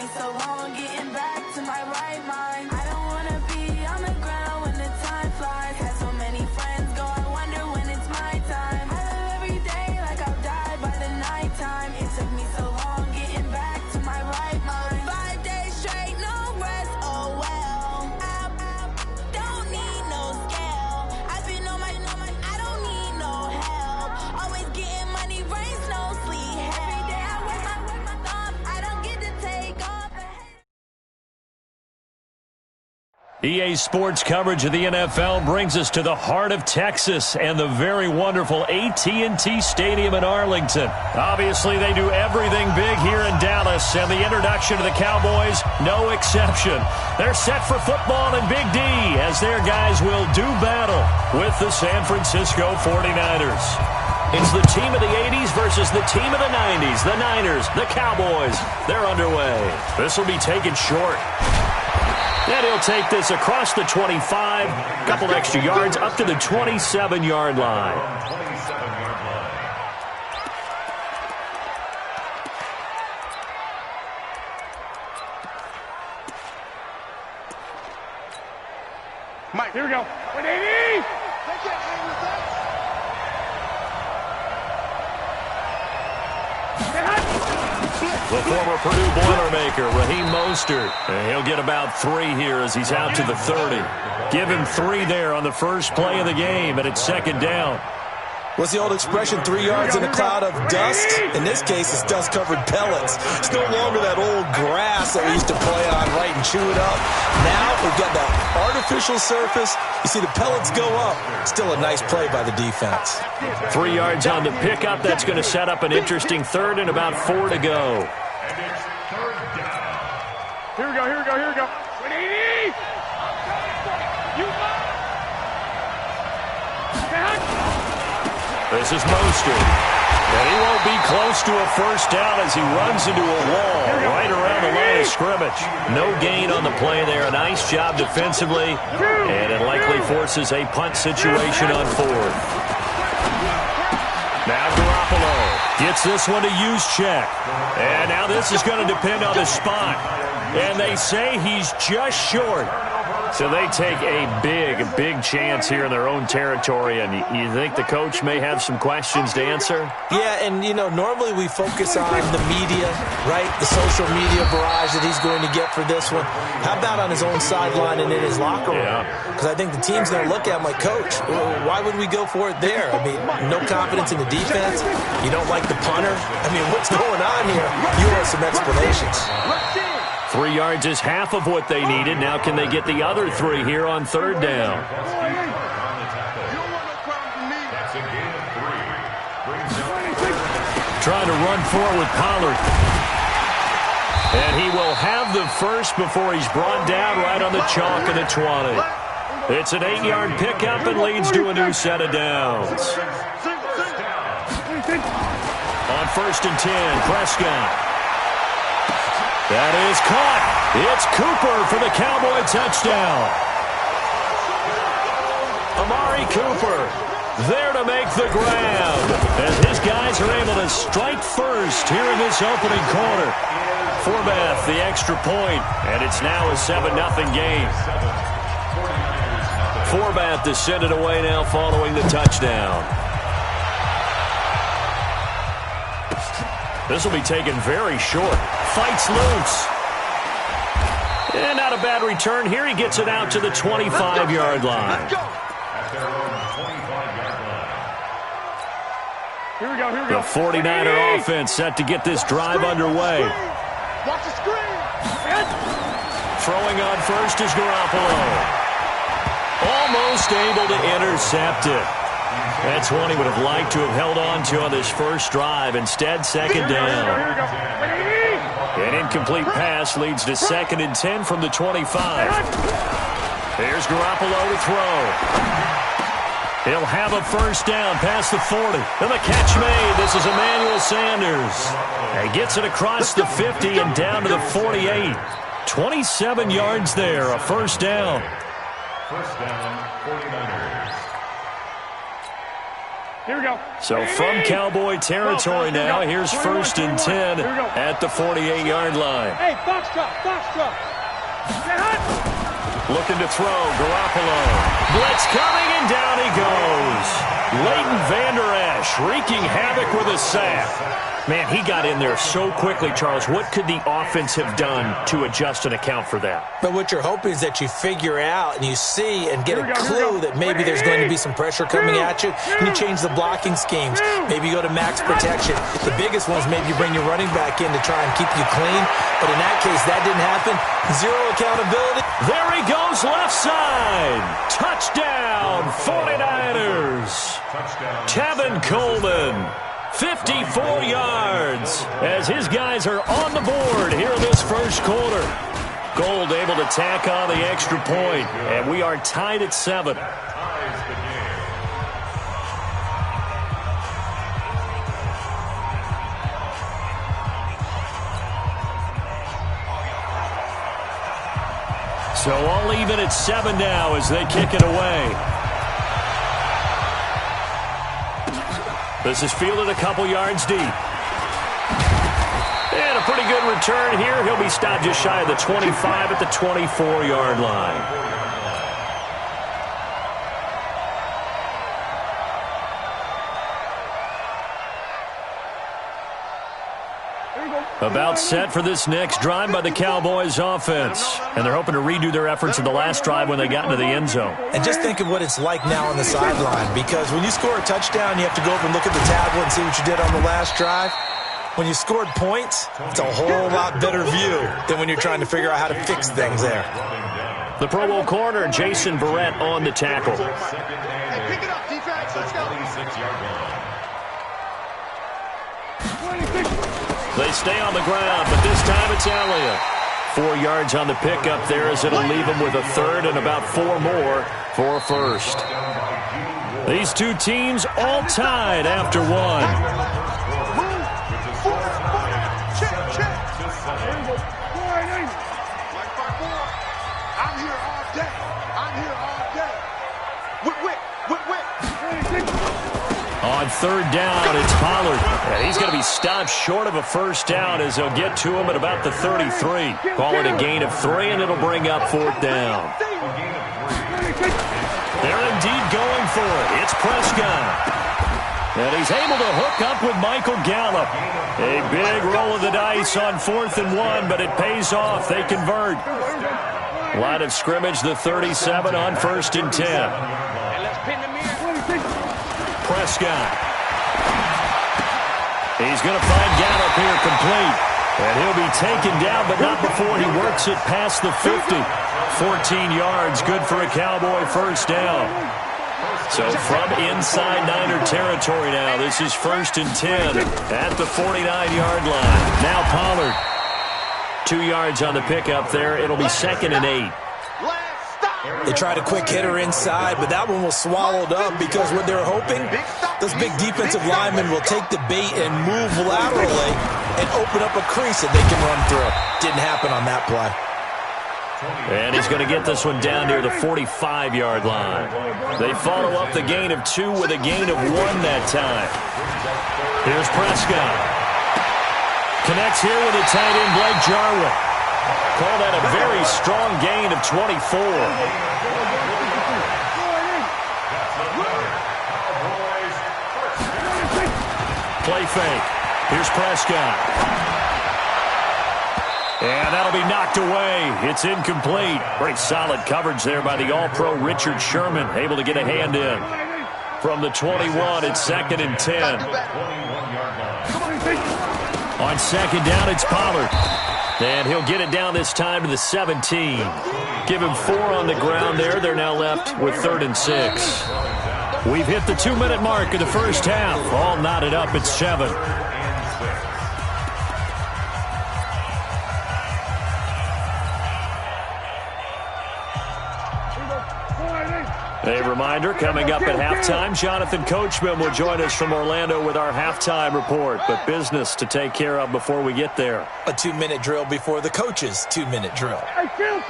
me so long getting back to my right mind. I don't wanna be on the ground when the time flies. Had so many friends go, I wonder when it's my time. I live every day like I'll die by the nighttime. It took me so long getting back to my right mind. 5 days straight, no rest, oh well. I don't need no scale. I've been on my, I don't need no help. Always getting money, rain, snow, sleet, every day I work my thumb. I don't get to take off. EA Sports coverage of the NFL brings us to the heart of Texas and the very wonderful AT&T Stadium in Arlington. Obviously, they do everything big here in Dallas, and the introduction to the Cowboys, no exception. They're set for football in Big D as their guys will do battle with the San Francisco 49ers. It's the team of the 80s versus the team of the 90s. The Niners, the Cowboys, they're underway. This will be taken short. And he'll take this across the 25, a couple extra yards up to the 27-yard line. Mike, here we go. 180! The former Purdue Boilermaker, Raheem Mostert. And he'll get about 3 here as he's out to the 30. Give him 3 there on the first play of the game, and it's second down. What's the old expression, 3 yards in a cloud of dust? In this case, it's dust-covered pellets. It's no longer that old grass that we used to play on, right, and chew it up. Now we've got that artificial surface. You see the pellets go up. Still a nice play by the defense. 3 yards on the pickup. That's going to set up an interesting third and about 4 to go. Here we go, here we go, here we go. 180! This is Mostert. And he won't be close to a first down as he runs into a wall right around the line of scrimmage. No gain on the play there. A nice job defensively. And it likely forces a punt situation on 4th. Now Garoppolo gets this one to Juszczyk. And now this is going to depend on the spot. And they say he's just short. So they take a big chance here in their own territory. And you think the coach may have some questions to answer? Yeah, and, you know, normally we focus on the media, right? The social media barrage that he's going to get for this one. How about on his own sideline and in his locker room? Because I think the team's going to look at him like, Coach, why would we go for it there? I mean, no confidence in the defense. You don't like the punter. I mean, what's going on here? You want some explanations. 3 yards is half of what they needed. Now can they get the other 3 here on third down? Trying to run forward with Pollard. And he will have the first before he's brought down right on the chalk of the 20. It's an 8-yard pickup and leads to a new set of downs. On 1st and 10, Prescott. That is caught. It's Cooper for the Cowboy touchdown. Amari Cooper there to make the grab. As his guys are able to strike first here in this opening quarter. Forbath the extra point, and it's now a 7-0 game. Forbath to send it away now following the touchdown. This will be taken very short. Fights loose. And not a bad return here. He gets it out to the 25-yard line. Here we go, here we go. The 49er offense set to get this drive underway. Watch the screen. Throwing on first is Garoppolo. Almost able to intercept it. That's one he would have liked to have held on to on this first drive. Instead, second down. An incomplete pass leads to 2nd and 10 from the 25. Here's Garoppolo to throw. He'll have a first down past the 40. And the catch made. This is Emmanuel Sanders. He gets it across the 50 and down to the 48. 27 yards there, a first down. First down, 49ers. Here we go. So from Cowboy territory now, here's 1st and 10 at the 48-yard line. Hey, box drop. Looking to throw, Garoppolo. Blitz coming, and down he goes. Leighton Vander Esch wreaking havoc with a sack. Man, he got in there so quickly, Charles. What could the offense have done to adjust and account for that? But what you're hoping is that you figure out and you see and get a clue that maybe there's going to be some pressure coming at you, and you change the blocking schemes. Maybe you go to max protection. The biggest one is maybe you bring your running back in to try and keep you clean. But in that case, that didn't happen. Zero accountability. There he goes, left side. Touchdown, 49ers. Tevin Coleman. 54 yards as his guys are on the board here in this first quarter. Gold able to tack on the extra point, and we are tied at 7. So all even at 7 now as they kick it away. This is fielded a couple yards deep. And a pretty good return here. He'll be stopped just shy of the 25 at the 24-yard line. About set for this next drive by the Cowboys offense. And they're hoping to redo their efforts in the last drive when they got into the end zone. And just think of what it's like now on the sideline, because when you score a touchdown, you have to go over and look at the tablet and see what you did on the last drive. When you scored points, it's a whole lot better view than when you're trying to figure out how to fix things there. The Pro Bowl corner, Jason Verrett, on the tackle. Hey, pick it up, defense. Let's go. They stay on the ground, but this time it's Elliott. 4 yards on the pickup there as it'll leave them with a third and about 4 more for a first. These two teams all tied after 1. On 3rd down, it's Pollard. And he's going to be stopped short of a first down as they'll get to him at about the 33. Call it a gain of 3, and it'll bring up 4th down. They're indeed going for it. It's Prescott. And he's able to hook up with Michael Gallup. A big roll of the dice on 4th and 1, but it pays off. They convert. Line of scrimmage, the 37 on 1st and 10. Prescott. He's going to find Gallup here complete. And he'll be taken down, but not before he works it past the 50. 14 yards, good for a Cowboy first down. So from inside Niner territory now, this is 1st and 10 at the 49-yard line. Now Pollard. 2 yards on the pickup there. It'll be 2nd and 8. They tried a quick hitter inside, but that one was swallowed up because what they're hoping, those big defensive linemen will take the bait and move laterally and open up a crease that they can run through. Didn't happen on that play. And he's going to get this one down near the 45-yard line. They follow up the gain of 2 with a gain of 1 that time. Here's Prescott. Connects here with a tight end, Blake Jarwin. Call that a very strong gain of 24. Play fake. Here's Prescott. And that'll be knocked away. It's incomplete. Pretty solid coverage there by the All-Pro Richard Sherman. Able to get a hand in. From the 21, it's 2nd and 10. On 2nd down, it's Pollard. And he'll get it down this time to the 17. Give him 4 on the ground there. They're now left with 3rd and 6. We've hit the 2-minute mark of the first half. All knotted up at 7. A reminder, coming up at halftime, Jonathan Coachman will join us from Orlando with our halftime report, but business to take care of before we get there. A 2-minute drill before the coach's 2-minute drill. Hey, kill!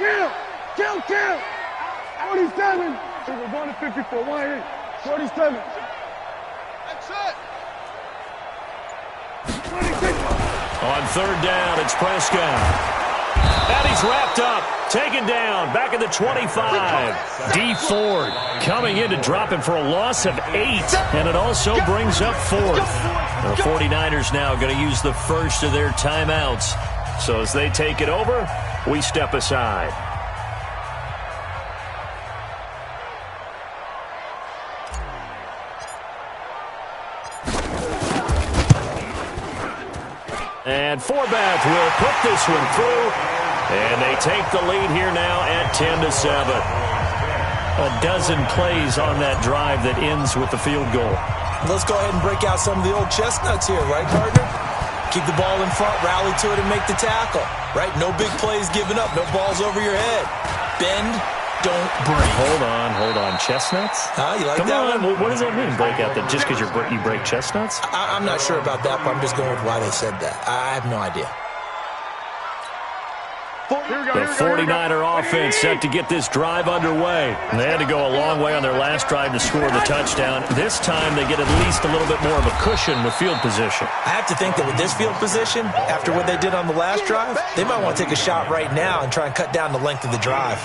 47. We're going to 54. 1-8. 47. On third down, it's Prescott. And he's wrapped up, taken down, back at the 25. D Ford coming in to drop him for a loss of 8, and it also brings up 4th. The 49ers now going to use the first of their timeouts. So as they take it over, we step aside. And Forbath will put this one through, and they take the lead here now at 10-7. A dozen plays on that drive that ends with the field goal. Let's go ahead and break out some of the old chestnuts here, right, partner? Keep the ball in front, rally to it, and make the tackle, right? No big plays given up, no balls over your head. Bend, don't break. Hold on. Chestnuts? Huh? You like Come that on. one? What does that mean, break out? That just because you break chestnuts? I'm not sure about that, but I'm just going with why they said that. I have no idea. The 49er offense set to get this drive underway. They had to go a long way on their last drive to score the touchdown. This time they get at least a little bit more of a cushion with field position. I have to think that with this field position, after what they did on the last drive, they might want to take a shot right now and try and cut down the length of the drive.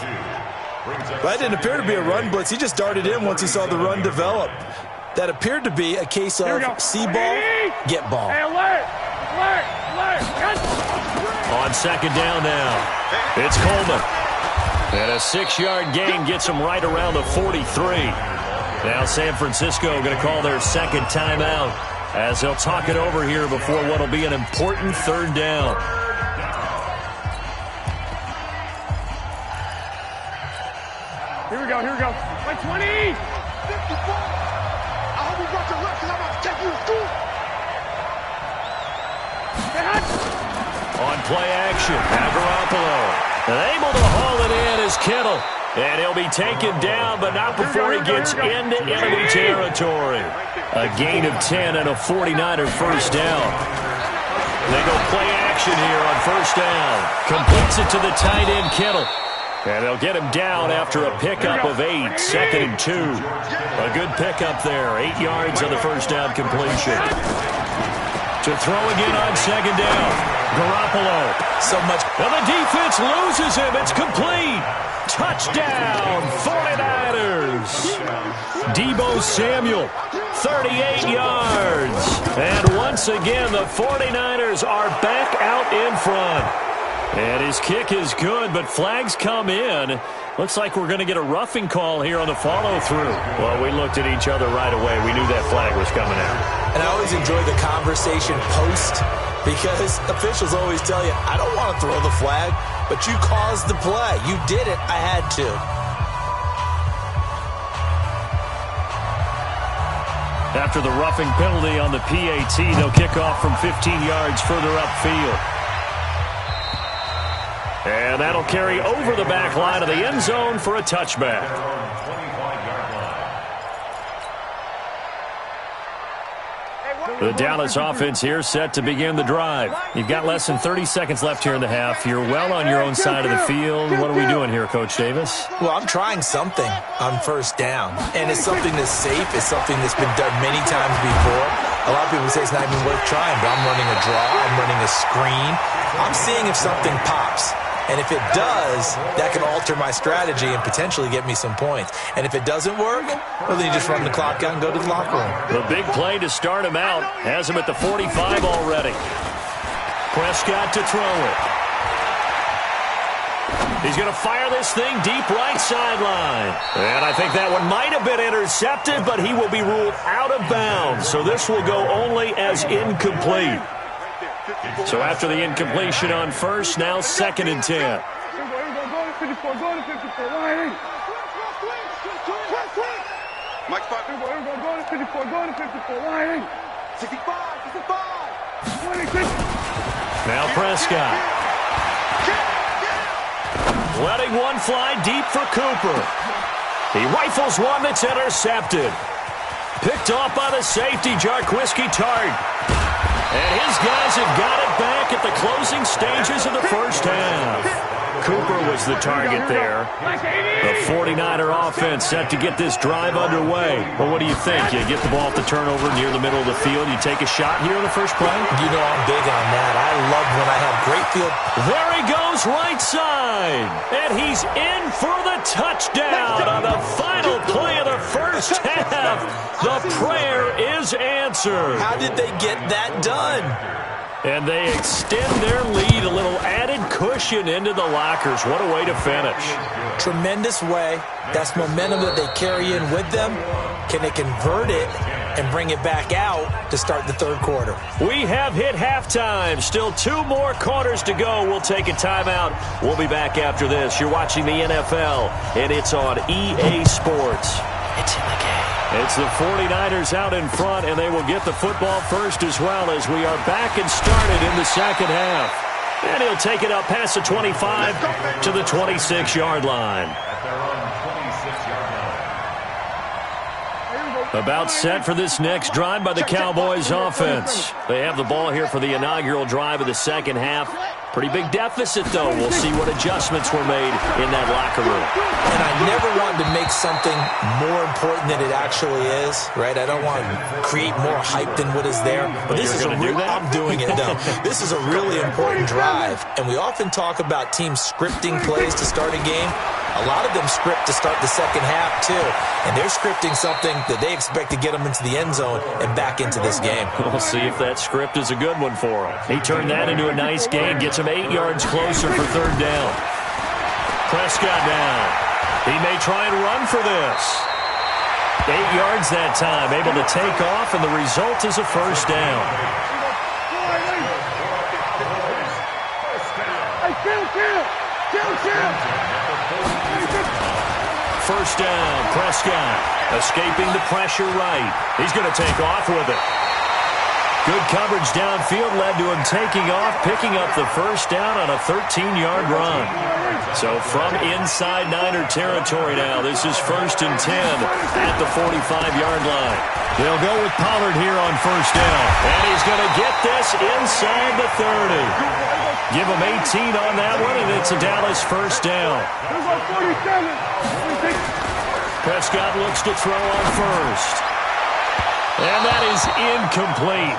That didn't appear to be a run blitz. He just darted in once he saw the run develop. That appeared to be a case of see ball, get ball. Hey, alert! On second down now, it's Coleman. And a 6-yard gain gets him right around the 43. Now San Francisco going to call their second timeout as they'll talk it over here before what will be an important third down. Here we go. Like 20! 54! I hope you brought your left because I'm about to take you to school! On play action, Garoppolo. Able to haul it in is Kittle. And he'll be taken down, but not before he gets into enemy territory. A gain of 10 and a 49er first down. They go play action here on first down. Completes it to the tight end, Kittle. And they'll get him down after a pickup of 8, 2nd and 2. A good pickup there, 8 yards on the first down completion. To throw again on second down, Garoppolo. So much. And the defense loses him. It's complete. Touchdown, 49ers. Deebo Samuel, 38 yards. And once again, the 49ers are back out in front. And his kick is good, but flags come in. Looks like we're going to get a roughing call here on the follow-through. Well, we looked at each other right away. We knew that flag was coming out. And I always enjoy the conversation post because officials always tell you, I don't want to throw the flag, but you caused the play. You did it. I had to. After the roughing penalty on the PAT, they'll kick off from 15 yards further upfield. And that'll carry over the back line of the end zone for a touchback. The Dallas offense here set to begin the drive. You've got less than 30 seconds left here in the half. You're well on your own side of the field. What are we doing here, Coach Davis? Well, I'm trying something on first down. And it's something that's safe. It's something that's been done many times before. A lot of people say it's not even worth trying, but I'm running a draw. I'm running a screen. I'm seeing if something pops. And if it does, that can alter my strategy and potentially get me some points. And if it doesn't work, well, then you just run the clock out and go to the locker room. The big play to start him out has him at the 45 already. Prescott to throw it. He's going to fire this thing deep right sideline. And I think that one might have been intercepted, but he will be ruled out of bounds. So this will go only as incomplete. So after the incompletion on first, now 2nd and 10. Now Prescott. Letting one fly deep for Cooper. He rifles one that's intercepted. Picked off by the safety, Jarquiski Tart. And his guys have got it back at the closing stages of the first half. Cooper was the target there. The 49er offense set to get this drive underway. Well, what do you think? You get the ball at the turnover near the middle of the field. You take a shot here on the first play? You know I'm big on that. I love when I have great field. There he goes, right side. And he's in for the touchdown on the final play of the first half. The prayer is answered. How did they get that done? And they extend their lead, a little added cushion into the lockers. What a way to finish. Tremendous way. That's momentum that they carry in with them. Can they convert it and bring it back out to start the third quarter? We have hit halftime. Still 2 more quarters to go. We'll take a timeout. We'll be back after this. You're watching the NFL, and it's on EA Sports. It's in the game. It's the 49ers out in front, and they will get the football first as well as we are back and started in the second half. And he'll take it up past the 25 to the 26-yard line. About set for this next drive by the Cowboys offense. They have the ball here for the inaugural drive of the second half. Pretty big deficit, though. We'll see what adjustments were made in that locker room. And I never wanted to make something more important than it actually is, right? I don't want to create more hype than what is there. But this is I'm doing it, though. This is a really important drive. And we often talk about teams scripting plays to start a game. A lot of them script to start the second half, too. And they're scripting something that they expect to get them into the end zone and back into this game. We'll see if that script is a good one for him. He turned that into a nice gain, gets him 8 yards closer for third down. Prescott down. He may try and run for this. 8 yards that time, able to take off, and the result is a first down. First down, Prescott escaping the pressure right. He's going to take off with it. Good coverage downfield led to him taking off, picking up the first down on a 13-yard run. So from inside Niner territory now, this is 1st and 10 at the 45-yard line. They'll go with Pollard here on first down. And he's going to get this inside the 30. Give him 18 on that one, and it's a Dallas first down. Prescott looks to throw on first. And that is incomplete.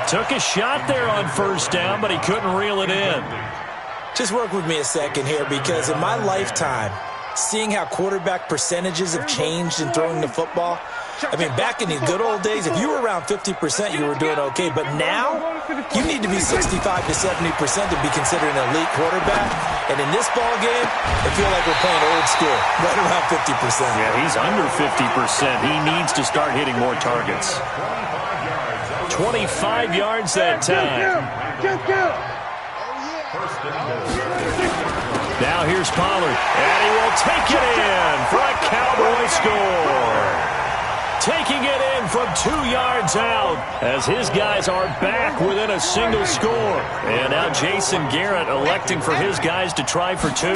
Took a shot there on first down, but he couldn't reel it in. Just work with me a second here, because in my lifetime, seeing how quarterback percentages have changed in throwing the football, I mean, back in the good old days, if you were around 50%, you were doing okay. But now, you need to be 65 to 70% to be considered an elite quarterback. And in this ball game, I feel like we're playing old school, right around 50%. Yeah, he's under 50%. He needs to start hitting more targets. 25 yards that time. Now here's Pollard, and he will take it in for a Cowboy score. Taking it in from 2 yards out as his guys are back within a single score. And now Jason Garrett electing for his guys to try for 2.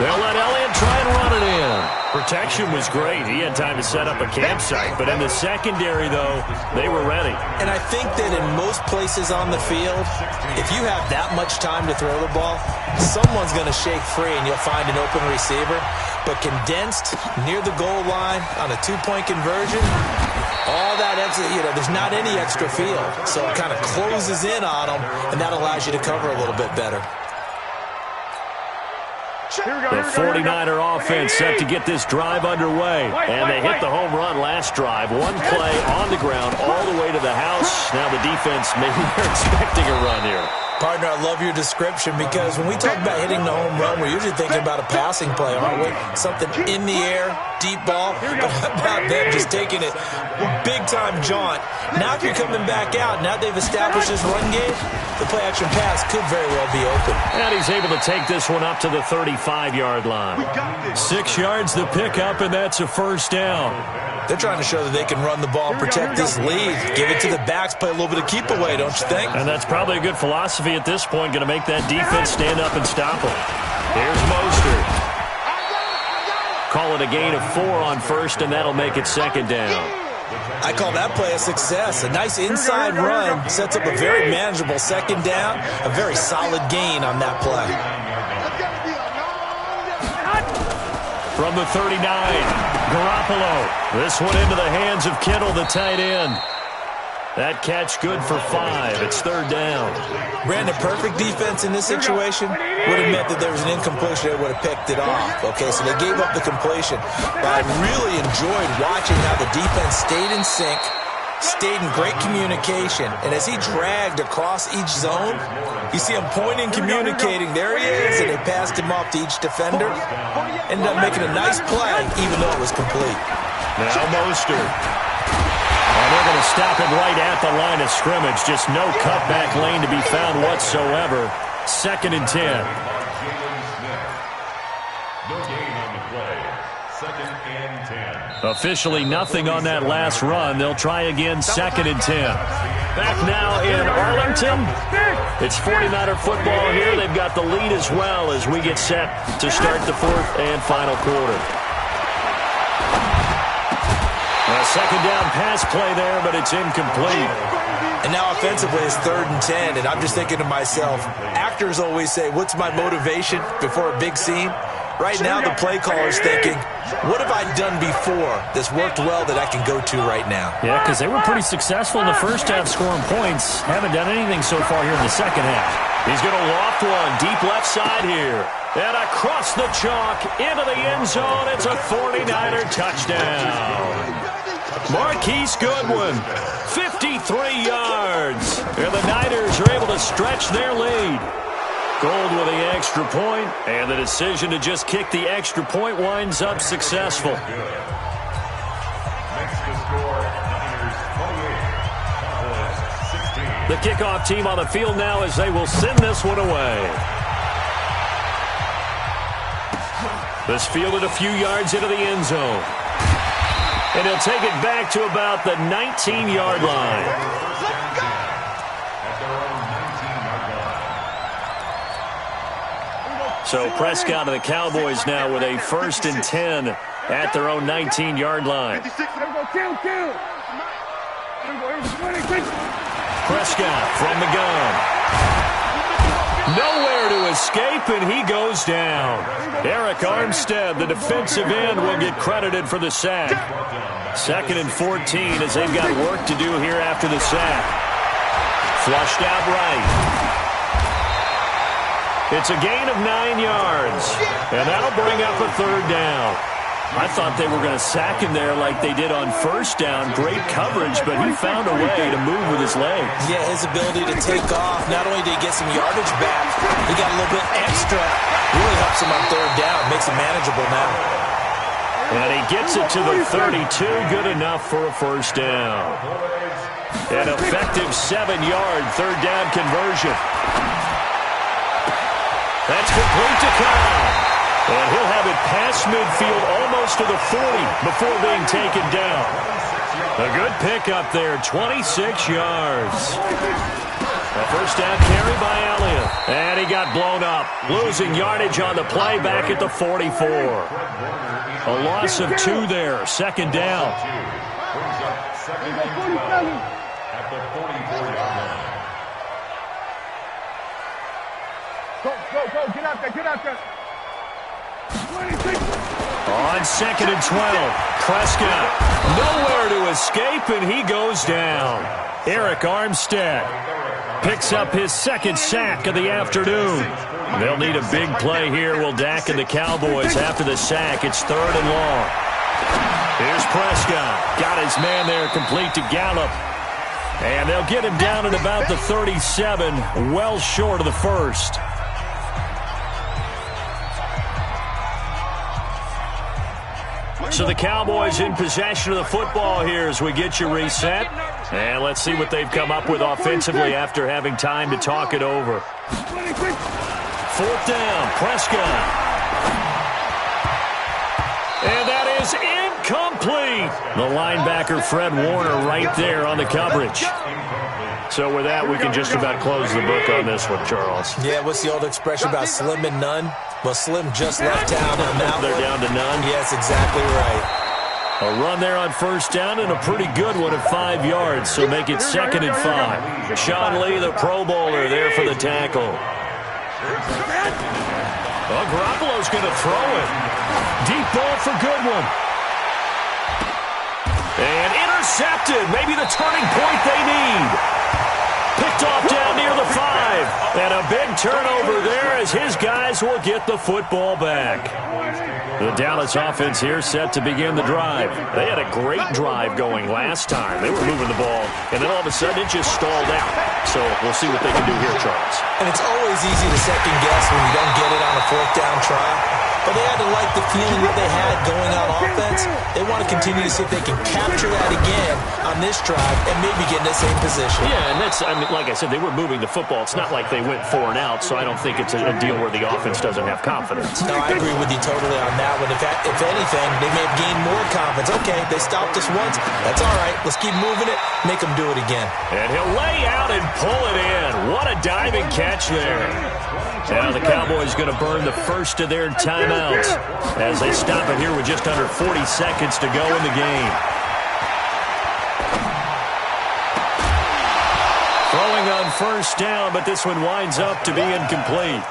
They'll let Elliott try and run it in. Protection was great. He had time to set up a campsite. But in the secondary, though, they were ready. And I think that in most places on the field, if you have that much time to throw the ball, someone's going to shake free and you'll find an open receiver. But condensed near the goal line on a 2-point conversion, all that extra, there's not any extra field. So it kind of closes in on them, and that allows you to cover a little bit better. The 49er offense set to get this drive underway. And they hit the home run last drive. One play on the ground all the way to the house. Now the defense, maybe they're expecting a run here. Partner, I love your description, because when we talk about hitting the home run, we're usually thinking about a passing play, aren't we? Something in the air, deep ball. But how about them just taking it big-time jaunt? Now if you're coming back out, now they've established this run game, the play-action pass could very well be open. And he's able to take this one up to the 35-yard line. 6 yards the pickup, and that's a first down. They're trying to show that they can run the ball and protect this lead. Give it to the backs, play a little bit of keep away, don't you think? And that's probably a good philosophy at this point, going to make that defense stand up and stop them. Here's Mostert. Call it a gain of 4 on first, and that'll make it second down. I call that play a success. A nice inside run sets up a very manageable second down, a very solid gain on that play. from the 39. Garoppolo. This one into the hands of Kittle, the tight end. That catch good for 5. It's third down. Brandon, perfect defense in this situation would have meant that there was an incompletion. They would have picked it off. Okay, so they gave up the completion. But I really enjoyed watching how the defense stayed in sync, stayed in great communication. And as he dragged across each zone, you see him pointing, communicating. There he is, and they passed him off to each defender. Ended up making a nice play, even though it was complete. Now Mostert. And they're going to stop him right at the line of scrimmage. Just no cutback lane to be found whatsoever. 2nd and 10. No gain on the play. 2nd and 10. Officially nothing on that last run. They'll try again, 2nd and 10. Back now in Arlington. It's 49er football here. They've got the lead as well as we get set to start the 4th and final quarter. A second down pass play there, but it's incomplete. And now offensively it's 3rd and 10, and I'm just thinking to myself, actors always say, what's my motivation before a big scene? Right now the play caller's thinking, what have I done before that's worked well that I can go to right now? Yeah, because they were pretty successful in the first half scoring points. Haven't done anything so far here in the second half. He's going to loft one deep left side here. And across the chalk into the end zone. It's a 49er touchdown. Marquise Goodwin, 53 yards. And the Niners are able to stretch their lead. Gold with the extra point, and the decision to just kick the extra point winds up successful. Next to score, Niners 28, Cowboys 16. The kickoff team on the field now as they will send this one away. This fielded a few yards into the end zone. And he'll take it back to about the 19-yard line. So Prescott and the Cowboys now with a 1st and 10 at their own 19-yard line. Prescott from the gun. Nowhere to escape, and he goes down. Eric Armstead, the defensive end, will get credited for the sack. 2nd and 14 as they've got work to do here after the sack. Flushed out right. It's a gain of 9 yards, and that'll bring up a 3rd down. I thought they were going to sack him there like they did on 1st down. Great coverage, but he found a way to move with his legs. Yeah, his ability to take off. Not only did he get some yardage back, he got a little bit extra. Really helps him on 3rd down. Makes it manageable now. And he gets it to the 32. Good enough for a 1st down. An effective 7-yard 3rd down conversion. That's complete to Kyle. And he'll have it past midfield almost to the 40 before being taken down. A good pickup there, 26 yards. A 1st down carry by Elliott. And he got blown up, losing yardage on the play back at the 44. A loss of 2 there, 2nd down. At the 44-yard line. Go, get out there. On 2nd and 12, Prescott nowhere to escape, and he goes down. Eric Armstead picks up his 2nd sack of the afternoon. They'll need a big play here, will Dak and the Cowboys after the sack. It's 3rd and long. Here's Prescott. Got his man there complete to Gallup. And they'll get him down at about the 37, well short of the 1st. So the Cowboys in possession of the football here as we get you reset. And let's see what they've come up with offensively after having time to talk it over. 4th down, Prescott. And that is incomplete. The linebacker, Fred Warner, right there on the coverage. So with that, we can just about close the book on this one, Charles. Yeah, what's the old expression about slim and none? Well, Slim just left town on that They're one. down to none. Yes, exactly right. A run there on 1st down and a pretty good one at 5 yards, so make it 2nd and 5. Sean Lee, the Pro Bowler, there for the tackle. Well, Garoppolo's going to throw it. Deep ball for Goodwin. And intercepted. Maybe the turning point they need. Picked off down near the 5. And a big turnover there as his guys will get the football back. The Dallas offense here set to begin the drive. They had a great drive going last time. They were moving the ball, and then all of a sudden it just stalled out. So we'll see what they can do here, Charles. And it's always easy to second guess when you don't get it on a fourth down try. But they had to like the feeling that they had going on offense. They want to continue to see if they can capture that again on this drive and maybe get in the same position. Yeah, and that's, I mean, like I said, they were moving the football. It's not like they went 4 and out, so I don't think it's a deal where the offense doesn't have confidence. No, I agree with you totally on that one. If anything, they may have gained more confidence. Okay, they stopped us once. That's all right. Let's keep moving it. Make them do it again. And he'll lay out and pull it in. What a diving catch there. Now the Cowboys going to burn the first of their timeouts as they stop it here with just under 40 seconds to go in the game. Throwing on first down, but this one winds up to be incomplete.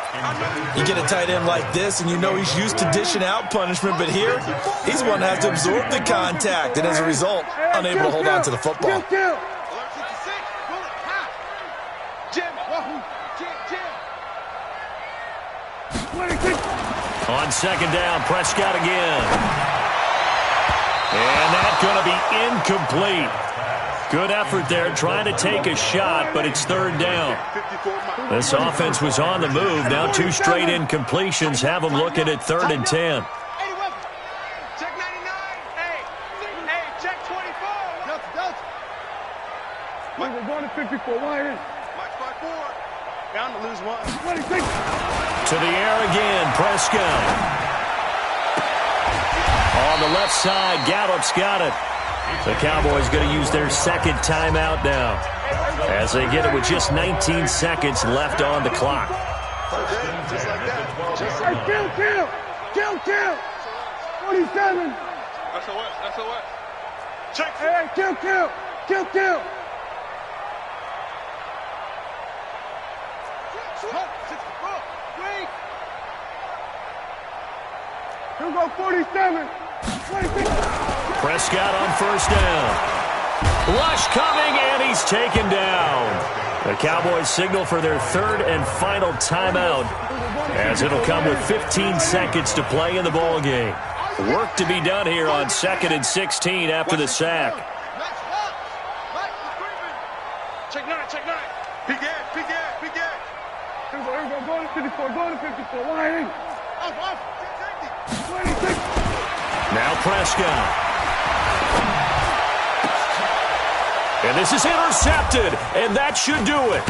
You get a tight end like this, and you know he's used to dishing out punishment, but here, he's the one that has to absorb the contact, and as a result, unable to hold on to the football. On second down, Prescott again. And that's going to be incomplete. Good effort there, trying to take a shot, but it's third down. This offense was on the move. Now 2 straight incompletions have them looking at 3rd and 10. Check 99. Hey, check 24. We're going to 54. Wide in. March by 4. Bound to lose 1. 26. To the air again, Prescott. On the left side, Gallup's got it. The Cowboys going to use their second timeout now as they get it with just 19 seconds left on the clock. Just like that. Kill. 47. That's a what? Check. Hey, kill. He'll go 47. 26. Prescott on first down. Rush coming, and he's taken down. The Cowboys signal for their 3rd and final timeout as it'll come with 15 seconds to play in the ball game. Work to be done here on 2nd and 16 after the sack. Check 9. Peek it. Here we go. Going to 54. Wide in. Off. 26. Now Prescott. And this is intercepted, and that should do it.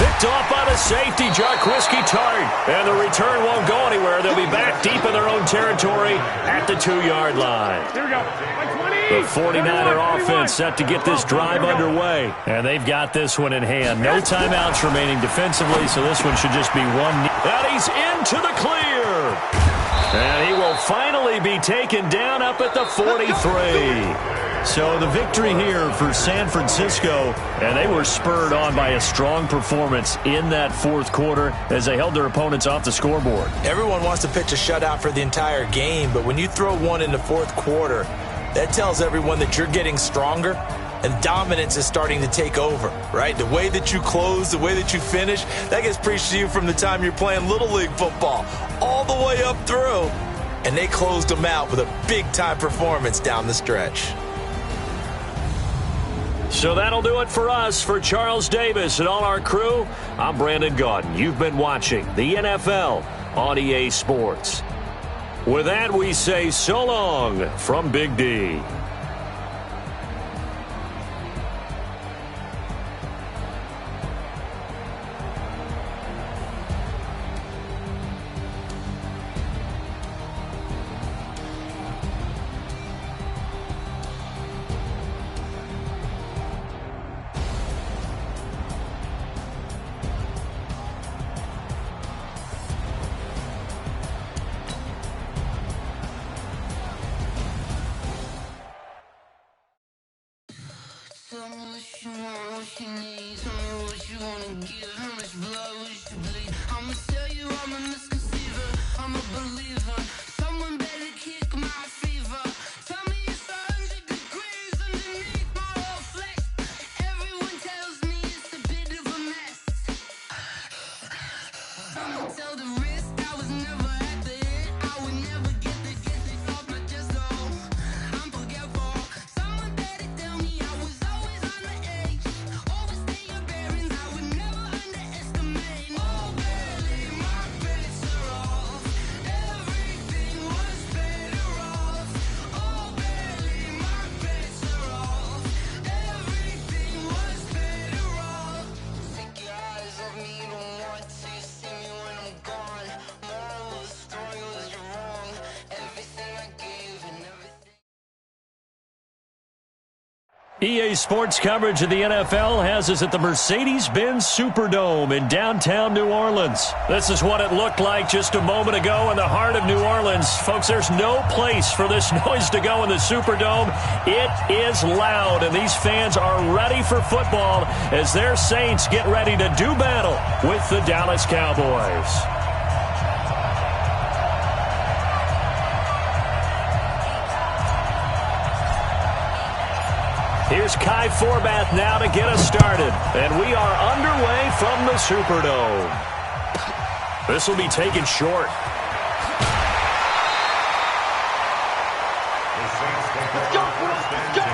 Picked off by the safety, Jarquiski Tart. And the return won't go anywhere. They'll be back deep in their own territory at the 2-yard line. Here we go. The 49er offense set to get this drive underway. And they've got this one in hand. No timeouts remaining defensively, so this one should just be one. And he's into the clear. And he will finally be taken down up at the 43. So the victory here for San Francisco, and they were spurred on by a strong performance in that 4th quarter as they held their opponents off the scoreboard. Everyone wants to pitch a shutout for the entire game, but when you throw one in the 4th quarter, that tells everyone that you're getting stronger and dominance is starting to take over, right? The way that you close, the way that you finish, that gets preached to you from the time you're playing Little League football all the way up through, and they closed them out with a big-time performance down the stretch. So that'll do it for us. For Charles Davis and all our crew, I'm Brandon Gaudin. You've been watching the NFL on EA Sports. With that, we say so long from Big D. Tell me what you want, what you need. Tell me what you wanna give. How much blood would you bleed? I'ma tell you I'm a misconceiver. I'm a believer. Someone better kick my fever. Tell me it's 100 degrees underneath my whole flesh. Everyone tells me it's a bit of a mess. Someone tell the risk I was never at the end. I would never get this off my chest, though. I'm forgetful. Someone better tell me I was always on the edge. Overstay your bearings, I would never underestimate. Oh, barely, my bets are off. Everything was better off. Oh, barely, my bets are off. Everything was better off. Take your eyes off me, don't want to see me when I'm gone. Moral of the story was you're wrong. Everything I gave and everything. EA Sports coverage of the NFL has us at the Mercedes-Benz Superdome in downtown New Orleans. This is what it looked like just a moment ago in the heart of New Orleans. Folks, there's no place for this noise to go in the Superdome. It is loud, and these fans are ready for football as their Saints get ready to do battle with the Dallas Cowboys. Here's Kai Forbath now to get us started. And we are underway from the Superdome. This will be taken short. The Saints take the first and 10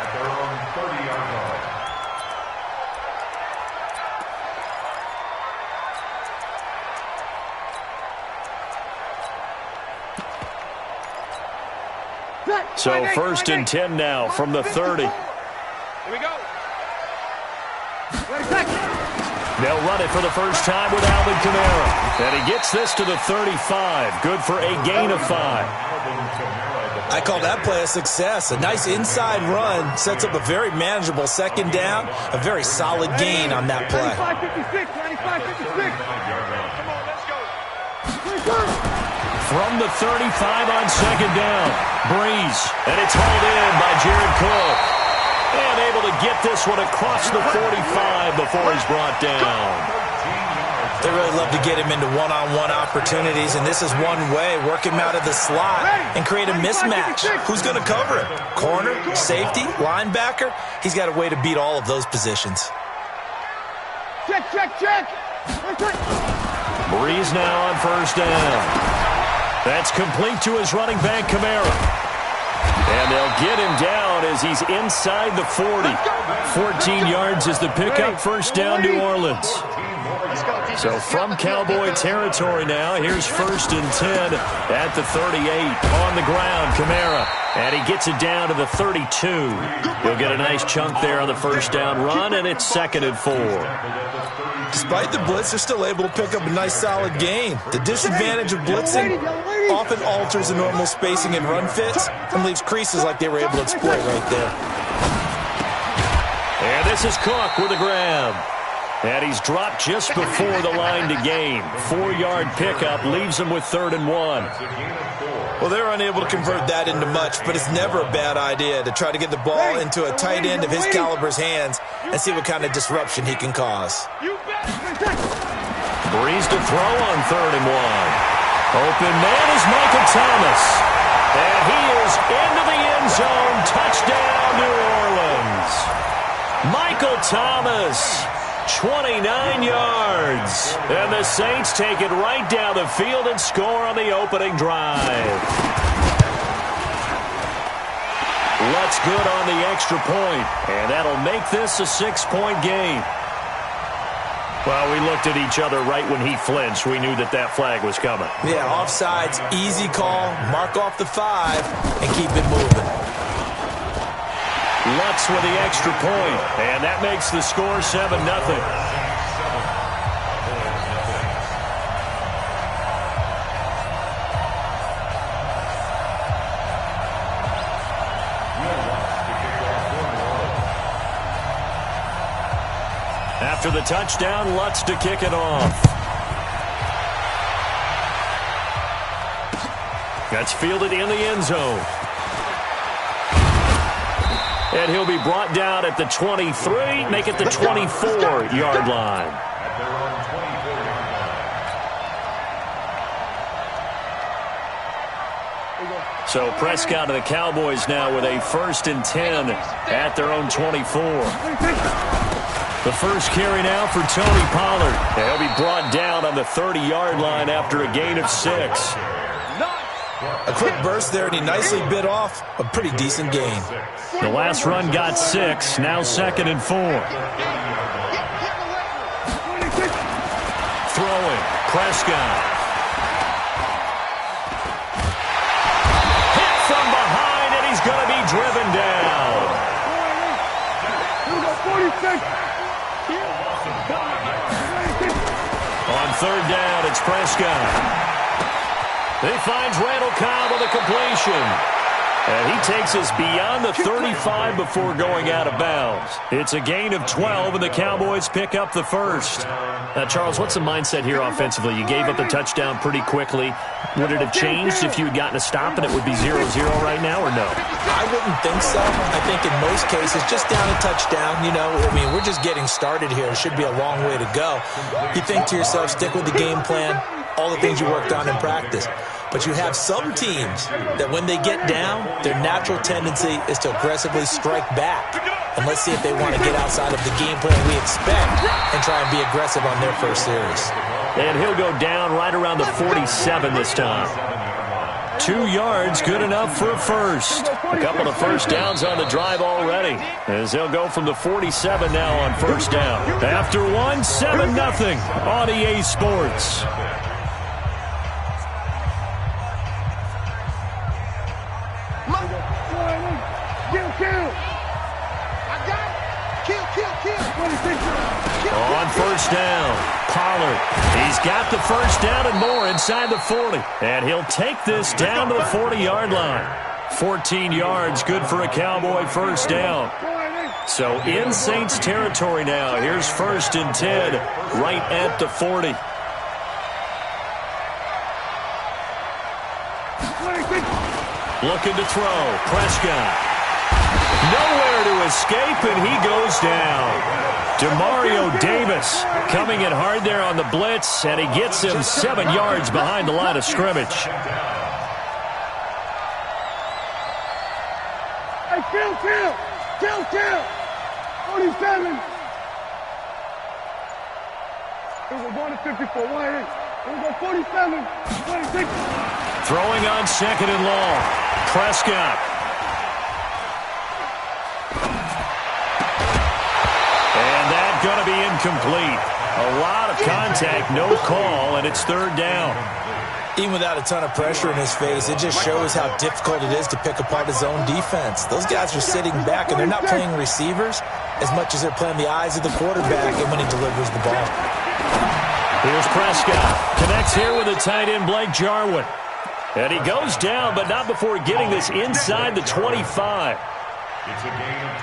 at their own 30-yard line. So first and 10 now from the 30. Here we go. They'll run it for the first time with Alvin Kamara. And he gets this to the 35. Good for a gain of 5. I call that play a success. A nice inside run sets up a very manageable second down. A very solid gain on that play. 95-56, 95-56. Come on, let's go. From the 35 on second down. Breeze. And it's hauled in by Jared Cook. And able to get this one across the 45 before he's brought down. They really love to get him into one-on-one opportunities, and this is one way. Work him out of the slot and create a mismatch. Who's going to cover him? Corner, safety, linebacker? He's got a way to beat all of those positions. Check, check, check. Breeze now on first down. That's complete to his running back, Kamara. And they'll get him down as he's inside the 40. 14 yards is the pickup, first down, New Orleans. So from Cowboy territory now, here's first and 10 at the 38. On the ground, Kamara. And he gets it down to the 32. He'll get a nice chunk there on the first down run, and it's second and 4. Despite the blitz, they're still able to pick up a nice solid gain. The disadvantage of blitzing often alters the normal spacing and run fits and leaves creases like they were able to exploit right there. And this is Cook with a grab. And he's dropped just before the line to gain. 4-yard pickup leaves him with 3rd and 1. Well, they're unable to convert that into much, but it's never a bad idea to try to get the ball into a tight end of his caliber's hands and see what kind of disruption he can cause. Breeze to throw on 3rd and 1. Open man is Michael Thomas. And he is into the end zone. Touchdown, New Orleans. Michael Thomas, 29 yards. And the Saints take it right down the field and score on the opening drive. Lutz good on the extra point, and that'll make this a 6-point game. Well, we looked at each other right when he flinched. We knew that that flag was coming. Yeah, offsides, easy call, mark off the 5, and keep it moving. Lutz with the extra point, and that makes the score 7-0. After the touchdown, Lutz to kick it off. That's fielded in the end zone. And he'll be brought down at the 23, make it the 24-yard line. So Prescott and the Cowboys now with a 1st and 10 at their own 24. The first carry now for Tony Pollard. He'll be brought down on the 30-yard line after a gain of 6. A quick burst there, and he nicely bit off a pretty decent gain. The last run got 6, now 2nd and 4. Throwing, Prescott. Hit from behind, and he's going to be driven down. On 3rd down, it's Prescott. He finds Randall Cobb with a completion. And he takes us beyond the 35 before going out of bounds. It's a gain of 12, and the Cowboys pick up the first. Now, Charles, what's the mindset here offensively? You gave up the touchdown pretty quickly. Would it have changed if you had gotten a stop and it would be 0-0 right now, or no? I wouldn't think so. I think in most cases, just down a touchdown, you know, I mean, we're just getting started here. It should be a long way to go. You think to yourself, stick with the game plan, all the things you worked on in practice. But you have some teams that when they get down, their natural tendency is to aggressively strike back. And let's see if they want to get outside of the game plan we expect and try and be aggressive on their first series. And he'll go down right around the 47 this time. 2 yards, good enough for a first. A couple of first downs on the drive already, as he'll go from the 47 now on 1st down. After 1, 7-0 on EA Sports. On 1st down, Pollard. He's got the 1st down and more inside the 40. And he'll take this down to the 40-yard line. 14 yards, good for a Cowboy 1st down. So in Saints territory now. Here's 1st and 10 right at the 40. Looking to throw. Prescott. Nowhere to escape, and he goes down. Demario Davis coming in hard there on the blitz, and he gets him 7 yards behind the line of scrimmage. Hey, kill. 47. We're going to 54. Why ain't? We're going 47. 26. Throwing on 2nd and long. Prescott. And that's going to be incomplete. A lot of contact, no call, and it's 3rd down. Even without a ton of pressure in his face, it just shows how difficult it is to pick apart his own defense. Those guys are sitting back, and they're not playing receivers as much as they're playing the eyes of the quarterback and when he delivers the ball. Here's Prescott. Connects here with the tight end, Blake Jarwin. And he goes down, but not before getting this inside the 25.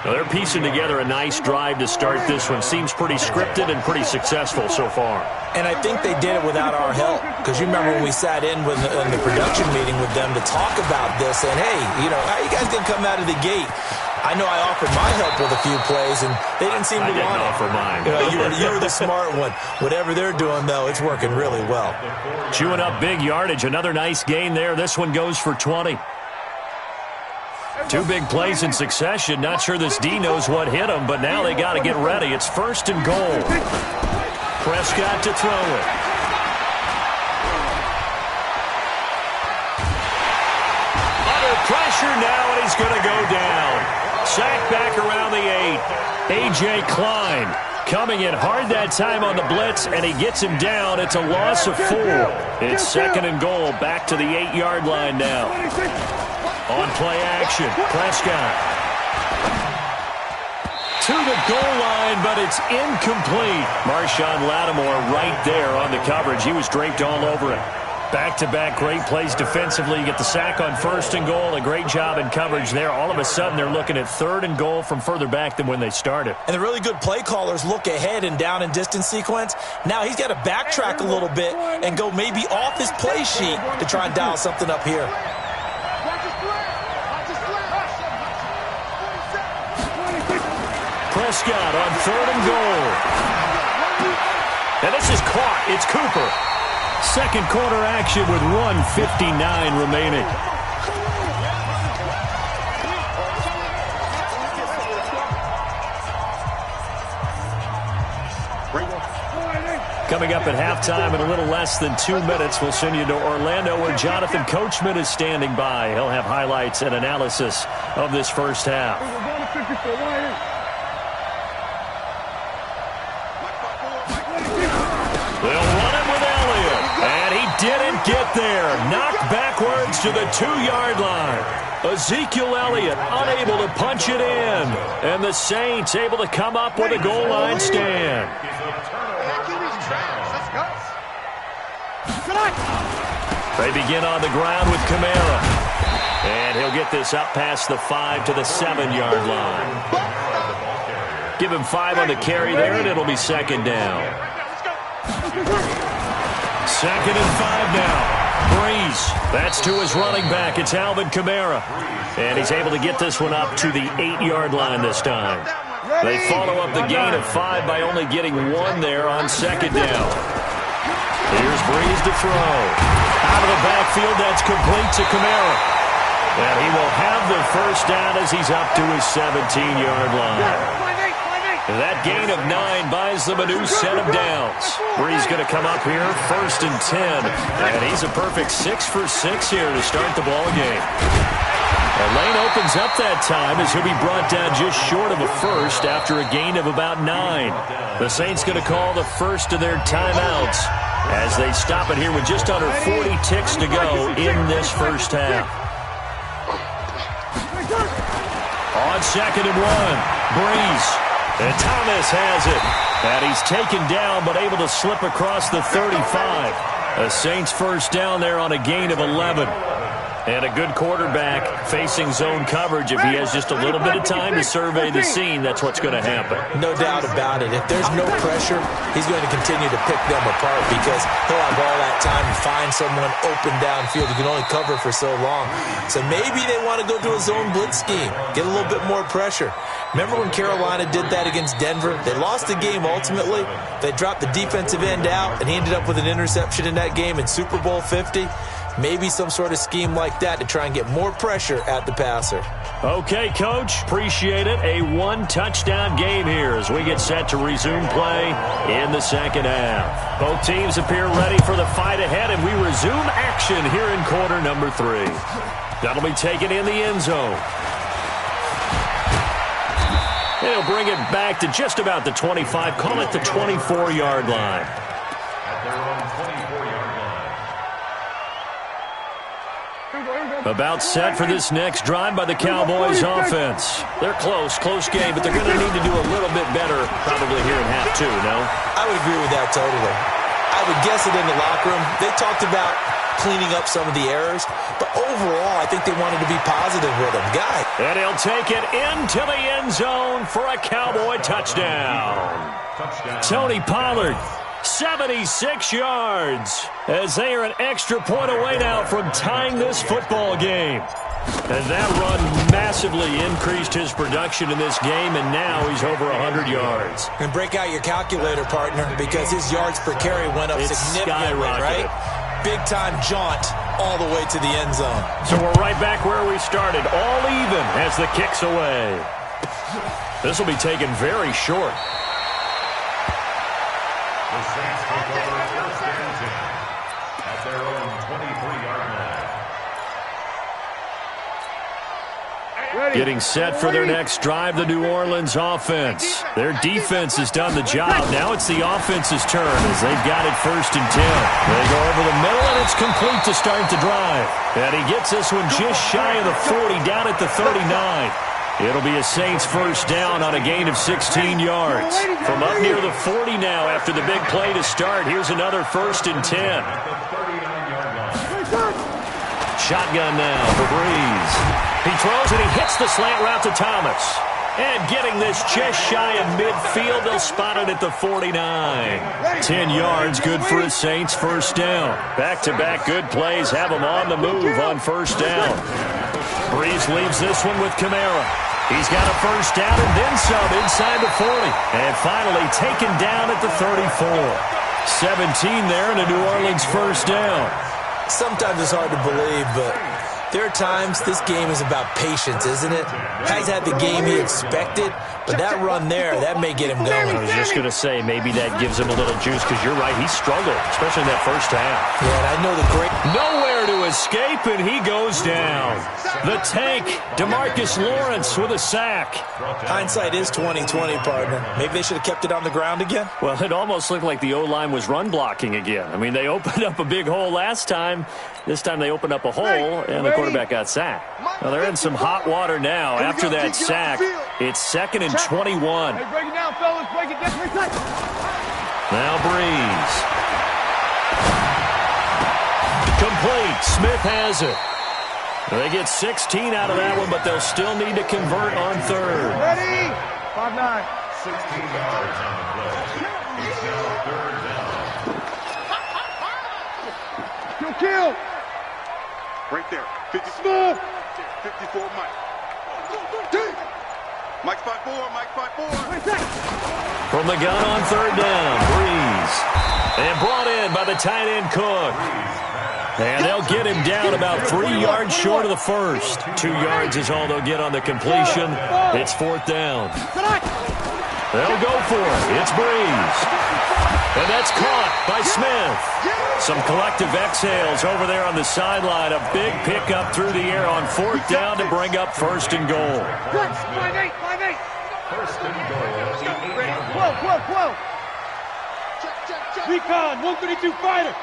Well, they're piecing together a nice drive to start this one. Seems pretty scripted and pretty successful so far. And I think they did it without our help. Because you remember when we sat in the production meeting with them to talk about this. And, hey, you know, how you guys going to come out of the gate? I know I offered my help with a few plays, and they didn't seem to want it. I didn't offer mine. You were the smart one. Whatever they're doing, though, it's working really well. Chewing up big yardage. Another nice gain there. This one goes for 20. 2 big plays in succession. Not sure this D knows what hit him, but now they got to get ready. It's 1st and goal. Prescott to throw it. Under pressure now, and he's going to go down. Sacked back around the 8. A.J. Klein coming in hard that time on the blitz, and he gets him down. It's a loss of 4. It's 2nd and goal. Back to the 8-yard line now. On play action, Prescott. To the goal line, but it's incomplete. Marshawn Lattimore right there on the coverage. He was draped all over it. Back-to-back great plays defensively. You get the sack on 1st and goal. A great job in coverage there. All of a sudden, they're looking at 3rd and goal from further back than when they started. And the really good play callers look ahead and down and distance sequence. Now he's got to backtrack a little bit and go maybe off his play sheet to try and dial something up here. Prescott on 3rd and goal. And this is caught. It's Cooper. Second quarter action with 1:59 remaining. Coming up at halftime in a little less than 2 minutes, we'll send you to Orlando where Jonathan Coachman is standing by. He'll have highlights and analysis of this first half. They'll run it with Elliott, and he didn't get there. Knocked backwards to the 2-yard line. Ezekiel Elliott unable to punch it in, and the Saints able to come up with a goal line stand. They begin on the ground with Kamara, and he'll get this up past the 5 to the 7-yard line. Give him 5 on the carry there, and it'll be second down. Second and 5 now. Breeze. That's to his running back. It's Alvin Kamara. And he's able to get this one up to the 8-yard line this time. They follow up the gain of 5 by only getting 1 there on second down. Here's Breeze to throw. Out of the backfield, that's complete to Kamara. And he will have the first down as he's up to his 17-yard line. That gain of 9 buys them a new set of downs. Breeze going to come up here, 1st and 10. And he's a perfect 6 for 6 here to start the ball game. The lane opens up that time as he'll be brought down just short of a first after a gain of about 9. The Saints going to call the first of their timeouts as they stop it here with just under 40 ticks to go in this first half. On second and 1, Breeze. And Thomas has it. And he's taken down but able to slip across the 35. A Saints first down there on a gain of 11. And a good quarterback facing zone coverage. If he has just a little bit of time to survey the scene, that's what's going to happen. No doubt about it. If there's no pressure, he's going to continue to pick them apart because he'll have all that time to find someone open downfield. He can only cover for so long. So maybe they want to go to a zone blitz scheme, get a little bit more pressure. Remember when Carolina did that against Denver? They lost the game ultimately. They dropped the defensive end out, and he ended up with an interception in that game in Super Bowl 50. Maybe some sort of scheme like that to try and get more pressure at the passer. Okay, Coach. Appreciate it. A 1-touchdown game here as we get set to resume play in the second half. Both teams appear ready for the fight ahead, and we resume action here in quarter number 3. That'll be taken in the end zone. He'll bring it back to just about the 25. Call it the 24-yard line. At their own 24-yard line. About set for this next drive by the Cowboys offense. They're close game, but they're going to need to do a little bit better probably here in half 2, no? I would agree with that totally. I would guess it in the locker room. They talked about cleaning up some of the errors, but overall, I think they wanted to be positive with him. And he'll take it into the end zone for a Cowboy touchdown. Tony Pollard, 76 yards, as they are an extra point away now from tying this football game. And that run massively increased his production in this game, and now he's over 100 yards. And break out your calculator, partner, because his yards per carry went up significantly, right? Big-time jaunt all the way to the end zone. So we're right back where we started, all even as the kick's away. This will be taken very short. The Saints take over 1st and 10 at their own 23-yard line. Getting set for their next drive, the New Orleans offense. Their defense has done the job. Now it's the offense's turn as they've got it 1st and 10. They go over the middle, and it's complete to start the drive. And he gets this one just shy of the 40, down at the 39. It'll be a Saints first down on a gain of 16 yards. From up near the 40 now after the big play to start, here's another 1st and 10. Shotgun now for Breeze. He throws and he hits the slant route to Thomas. And getting this just shy of midfield, they'll spot it at the 49. 10 yards, good for a Saints first down. Back-to-back good plays have them on the move on first down. Breeze leaves this one with Kamara. He's got a first down and then some inside the 40. And finally taken down at the 34. 17 there and a New Orleans first down. Sometimes it's hard to believe, but There are times this game is about patience, isn't it? Has had the game he expected, but that run there, that may get him going. I was just going to say, maybe that gives him a little juice, because you're right, he struggled, especially in that first half. Yeah, and I know the great... Nowhere to escape, and he goes down. The tank, DeMarcus Lawrence with a sack. Hindsight is 20/20, partner. Maybe they should have kept it on the ground again? Well, it almost looked like the O-line was run blocking again. I mean, they opened up a big hole last time. This time they opened up a hole, and the quarterback got sacked. Well, they're in some hot water now. After that sack, it's 2nd and 21. Hey, break it down, fellas. Break it down. Now Breeze. Complete. Smith has it. They get 16 out of that one, but they'll still need to convert on third. Ready? 5-9. 16 yards on the play. It's now 3rd down. Kill. Right there. 50 small. 54 Mike. Mike's 5-4. Mike's 5-4. From the gun on 3rd down, Breeze. And brought in by the tight end Cook. And they'll get him down about 3 yards short of the first. 2 yards is all they'll get on the completion. It's 4th down. They'll go for it. It's Breeze. And that's caught by Smith. Some collective exhales over there on the sideline. A big pickup through the air on 4th down to bring up 1st and goal. 5-8. 5-8. 1st and goal. Whoa. Recon, 132 fighter.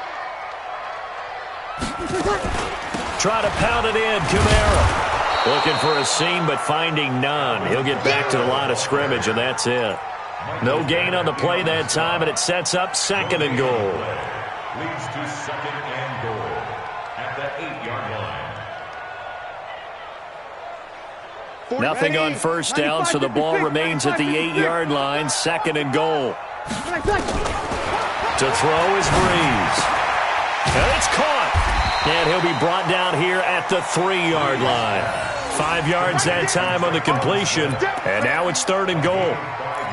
Try to pound it in, Kamara. Looking for a seam, but finding none. He'll get back to the line of scrimmage, and that's it. No gain on the play that time, and it sets up 2nd and goal. Leads to 2nd and goal at the 8-yard line. Nothing on 1st down, so the ball remains at the 8-yard line. 2nd and goal. To throw is Breeze. And it's caught. And he'll be brought down here at the 3-yard line. 5 yards that time on the completion. And now it's 3rd and goal.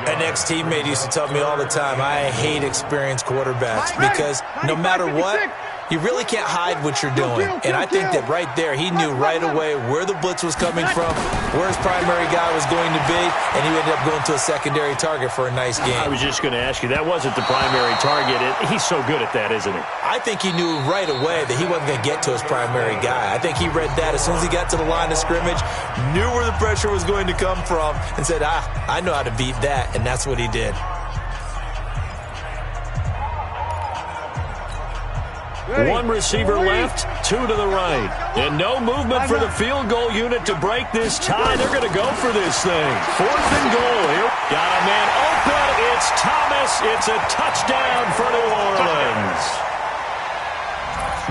An ex-teammate used to tell me all the time, I hate experienced quarterbacks because no matter what, you really can't hide what you're doing. And I think that right there, he knew right away where the blitz was coming from, where his primary guy was going to be, and he ended up going to a secondary target for a nice game. I was just going to ask you, that wasn't the primary target. He's so good at that, isn't he? I think he knew right away that he wasn't going to get to his primary guy. I think he read that as soon as he got to the line of scrimmage, knew where the pressure was going to come from, and said, I know how to beat that, and that's what he did. One receiver left, 2 to the right. And no movement for the field goal unit to break this tie. They're going to go for this thing. 4th and goal here. Got a man open. It's Thomas. It's a touchdown for New Orleans.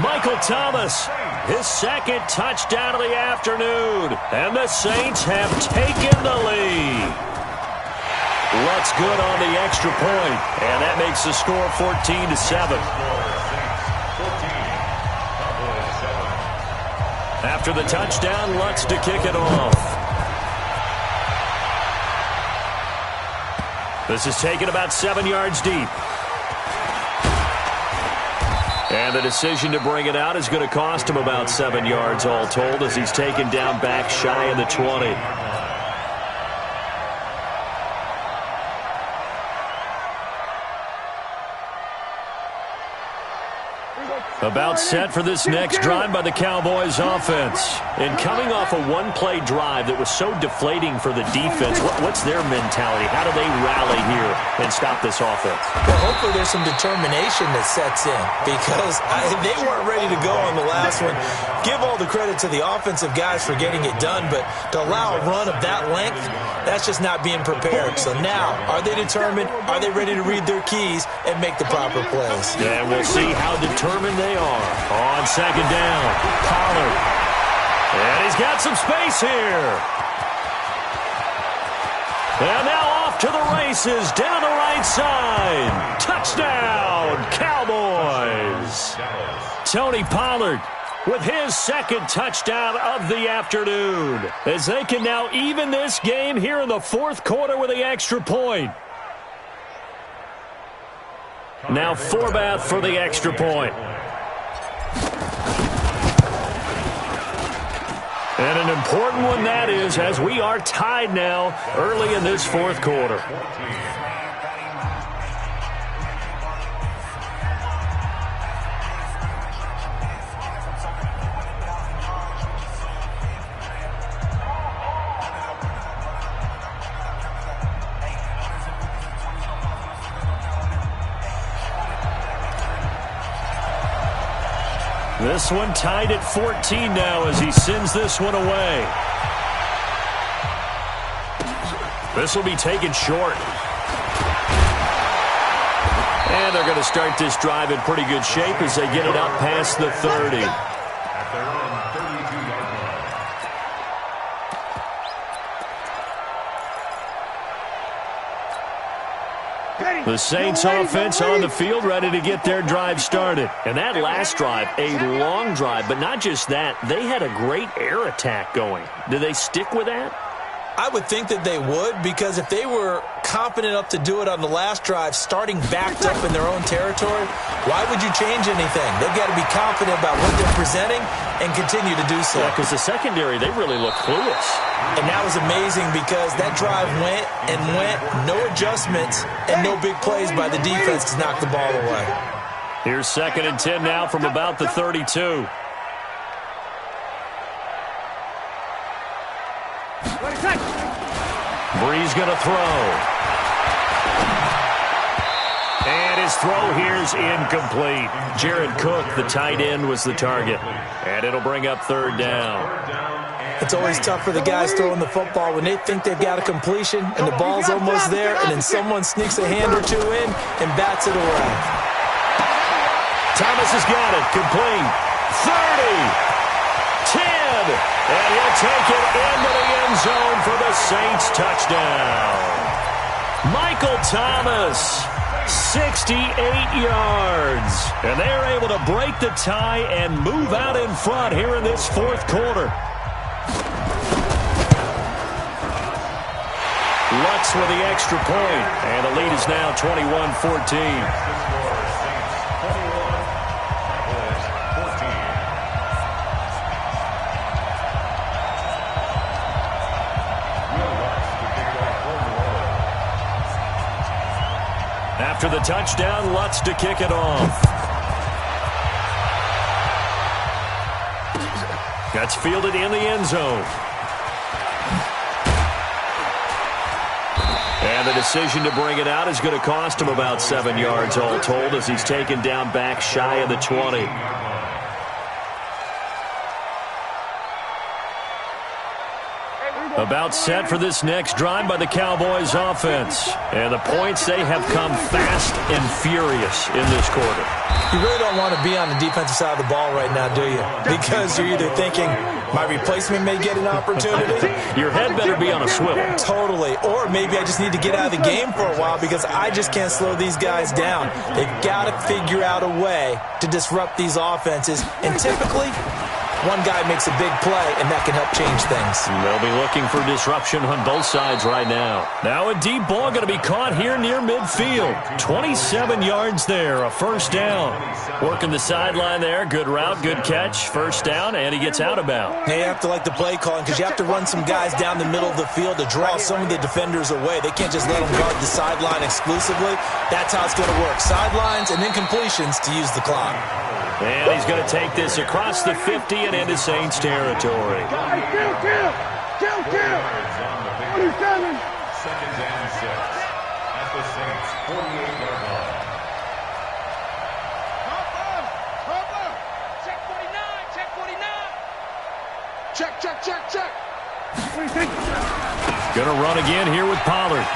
Michael Thomas, his 2nd touchdown of the afternoon. And the Saints have taken the lead. Lutz good on the extra point. And that makes the score 14-7. After the touchdown, Lutz to kick it off. This is taken about 7 yards deep. And the decision to bring it out is going to cost him about 7 yards all told as he's taken down back shy of the 20. About set for this next drive by the Cowboys offense. And coming off a one-play drive that was so deflating for the defense, what's their mentality? How do they rally here and stop this offense? Well, hopefully there's some determination that sets in because they weren't ready to go on the last one. Give all the credit to the offensive guys for getting it done, but to allow a run of that length, that's just not being prepared. So now, are they determined? Are they ready to read their keys and make the proper plays? Yeah, we'll see how determined they are. On 2nd down, Pollard. And he's got some space here. And now off to the races, down the right side. Touchdown, Cowboys. Tony Pollard with his 2nd touchdown of the afternoon, as they can now even this game here in the 4th quarter with the extra point. Now Forbath for the extra point. And an important one that is, as we are tied now early in this fourth quarter. This one tied at 14 now as he sends this one away. This will be taken short. And they're going to start this drive in pretty good shape as they get it up past the 30. At their own 32-yard line. The Saints offense on the field ready to get their drive started. And that last drive, a long drive, but not just that. They had a great air attack going. Do they stick with that? I would think that they would, because if they were confident enough to do it on the last drive, starting backed up in their own territory, why would you change anything? They've got to be confident about what they're presenting and continue to do so. Yeah, because the secondary, they really look clueless. And that was amazing because that drive went and went, no adjustments, and no big plays by the defense to knock the ball away. Here's 2nd and 10 now from about the 32. Bree's going to throw. And his throw here's incomplete. Jared Cook, the tight end, was the target. And it'll bring up 3rd down. It's always tough for the guys throwing the football when they think they've got a completion and the ball's almost there, and then someone sneaks a hand or two in and bats it away. Thomas has got it. Complete. 30. 10. And he'll take it into the end zone for the Saints touchdown. Michael Thomas, 68 yards. And they're able to break the tie and move out in front here in this fourth quarter. Lutz with the extra point. And the lead is now 21-14. After the touchdown, Lutz to kick it off. That's fielded in the end zone. And the decision to bring it out is going to cost him about 7 yards all told as he's taken down back shy of the 20. About set for this next drive by the Cowboys offense. And the points, they have come fast and furious in this quarter. You really don't want to be on the defensive side of the ball right now, do you? Because you're either thinking, my replacement may get an opportunity. Your head better be on a swivel. Totally. Or maybe I just need to get out of the game for a while because I just can't slow these guys down. They've got to figure out a way to disrupt these offenses. And typically, one guy makes a big play, and that can help change things. They'll be looking for disruption on both sides right now. Now a deep ball going to be caught here near midfield. 27 yards there, a first down. Working the sideline there. Good route, good catch. First down, and he gets out of bounds. Now you have to like the play calling because you have to run some guys down the middle of the field to draw some of the defenders away. They can't just let them guard the sideline exclusively. That's how it's going to work. Sidelines and then completions to use the clock. And he's going to take this across the 50 and into Saints territory. Kill! 27. 2nd and 6 at the Saints 48-yard line. Check 49. Check. What do you think? Going to run again here with Pollard.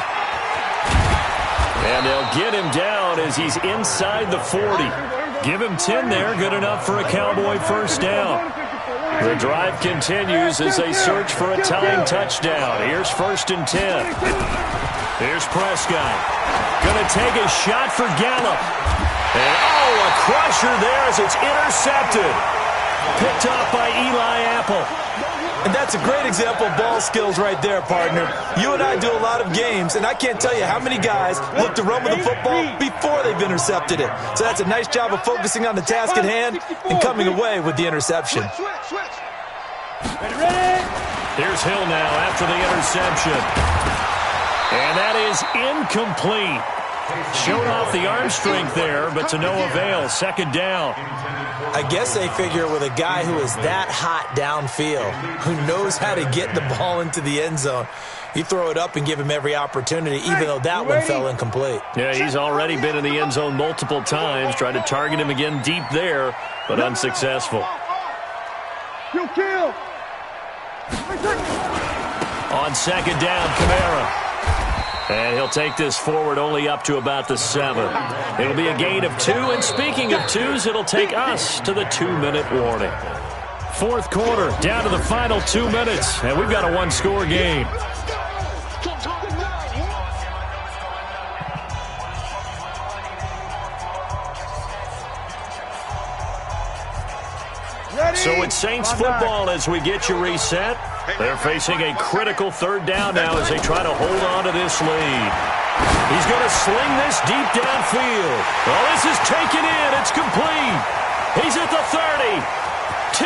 And they'll get him down as he's inside the 40. Give him 10 there, good enough for a Cowboy first down. The drive continues as they search for a tying touchdown. Here's 1st and 10. Here's Prescott. Going to take a shot for Gallup. And a crusher there as it's intercepted. Picked off by Eli Apple. And that's a great example of ball skills right there, partner. You and I do a lot of games, and I can't tell you how many guys look to run with the football before they've intercepted it. So that's a nice job of focusing on the task at hand and coming away with the interception. Switch. Here's Hill now after the interception. And that is incomplete. Showed off the arm strength there, but to no avail. Second down. I guess they figure with a guy who is that hot downfield, who knows how to get the ball into the end zone, you throw it up and give him every opportunity, even though that one fell incomplete. Yeah, he's already been in the end zone multiple times. Tried to target him again deep there, but unsuccessful. You kill. On second down, Kamara. And he'll take this forward only up to about the 7. It'll be a gain of 2. And speaking of 2s, it'll take us to the 2-minute warning. Fourth quarter, down to the final 2 minutes. And we've got a one-score game. So it's Saints football as we get you reset. They're facing a critical third down now as they try to hold on to this lead. He's going to sling this deep downfield. Well, this is taken in. It's complete. He's at the 30. 10.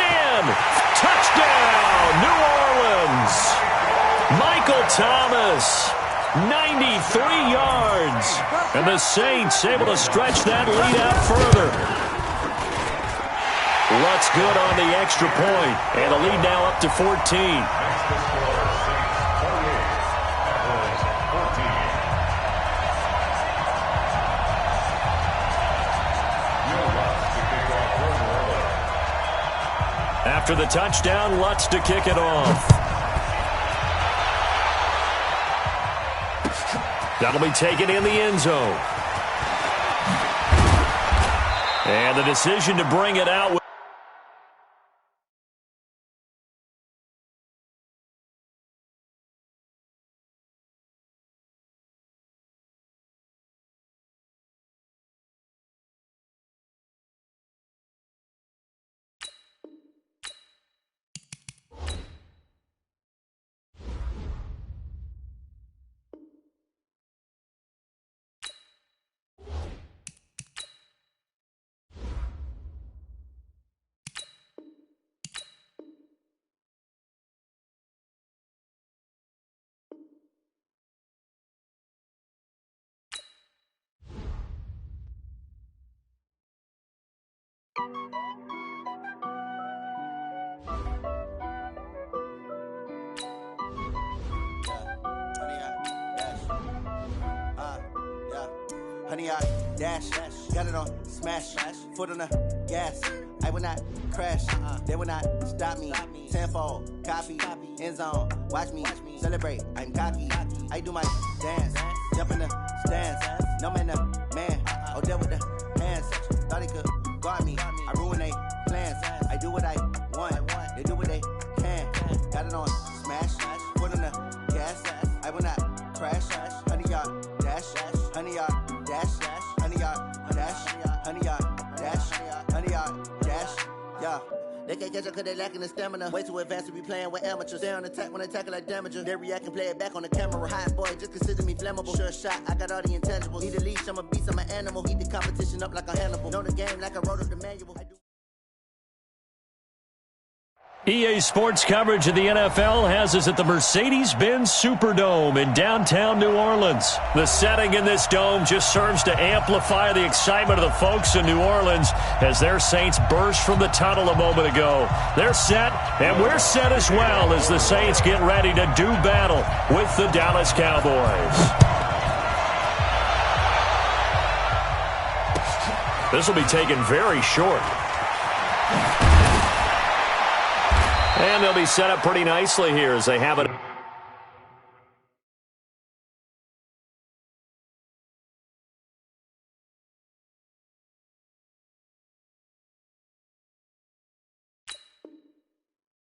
Touchdown, New Orleans. Michael Thomas. 93 yards. And the Saints able to stretch that lead out further. Lutz good on the extra point, and the lead now up to 14. After the touchdown, Lutz to kick it off. That'll be taken in the end zone. And the decision to bring it out. Honey, I dash, got it on smash, foot on the gas. I will not crash, they will not stop me. Tenfold, copy, end zone, watch me celebrate. I'm cocky, I do my dance, jump in the stands. No man, the man, oh, there with the hands. Thought he could guard me, I ruin they plans. I do what I want, they do what they can. Got it on smash, foot on the gas. I will not crash, honey, y'all dash, honey, y'all. Dash, honey yard, dash, honey yard, dash, honey yard, dash, yeah. They can't catch up cause they lacking the stamina. Way too advanced to be playing with amateurs. They on attack when they tackle like damager. They react and play it back on the camera. Hot boy, just consider me flammable. Sure shot, I got all the intangibles. Need a leash, I'm a beast, I'm an animal. Heat the competition up like a Hannibal. Know the game like I wrote up the manual. EA Sports coverage of the NFL has us at the Mercedes-Benz Superdome in downtown New Orleans. The setting in this dome just serves to amplify the excitement of the folks in New Orleans as their Saints burst from the tunnel a moment ago. They're set, and we're set as well as the Saints get ready to do battle with the Dallas Cowboys. This will be taken very short. And they'll be set up pretty nicely here as they have it.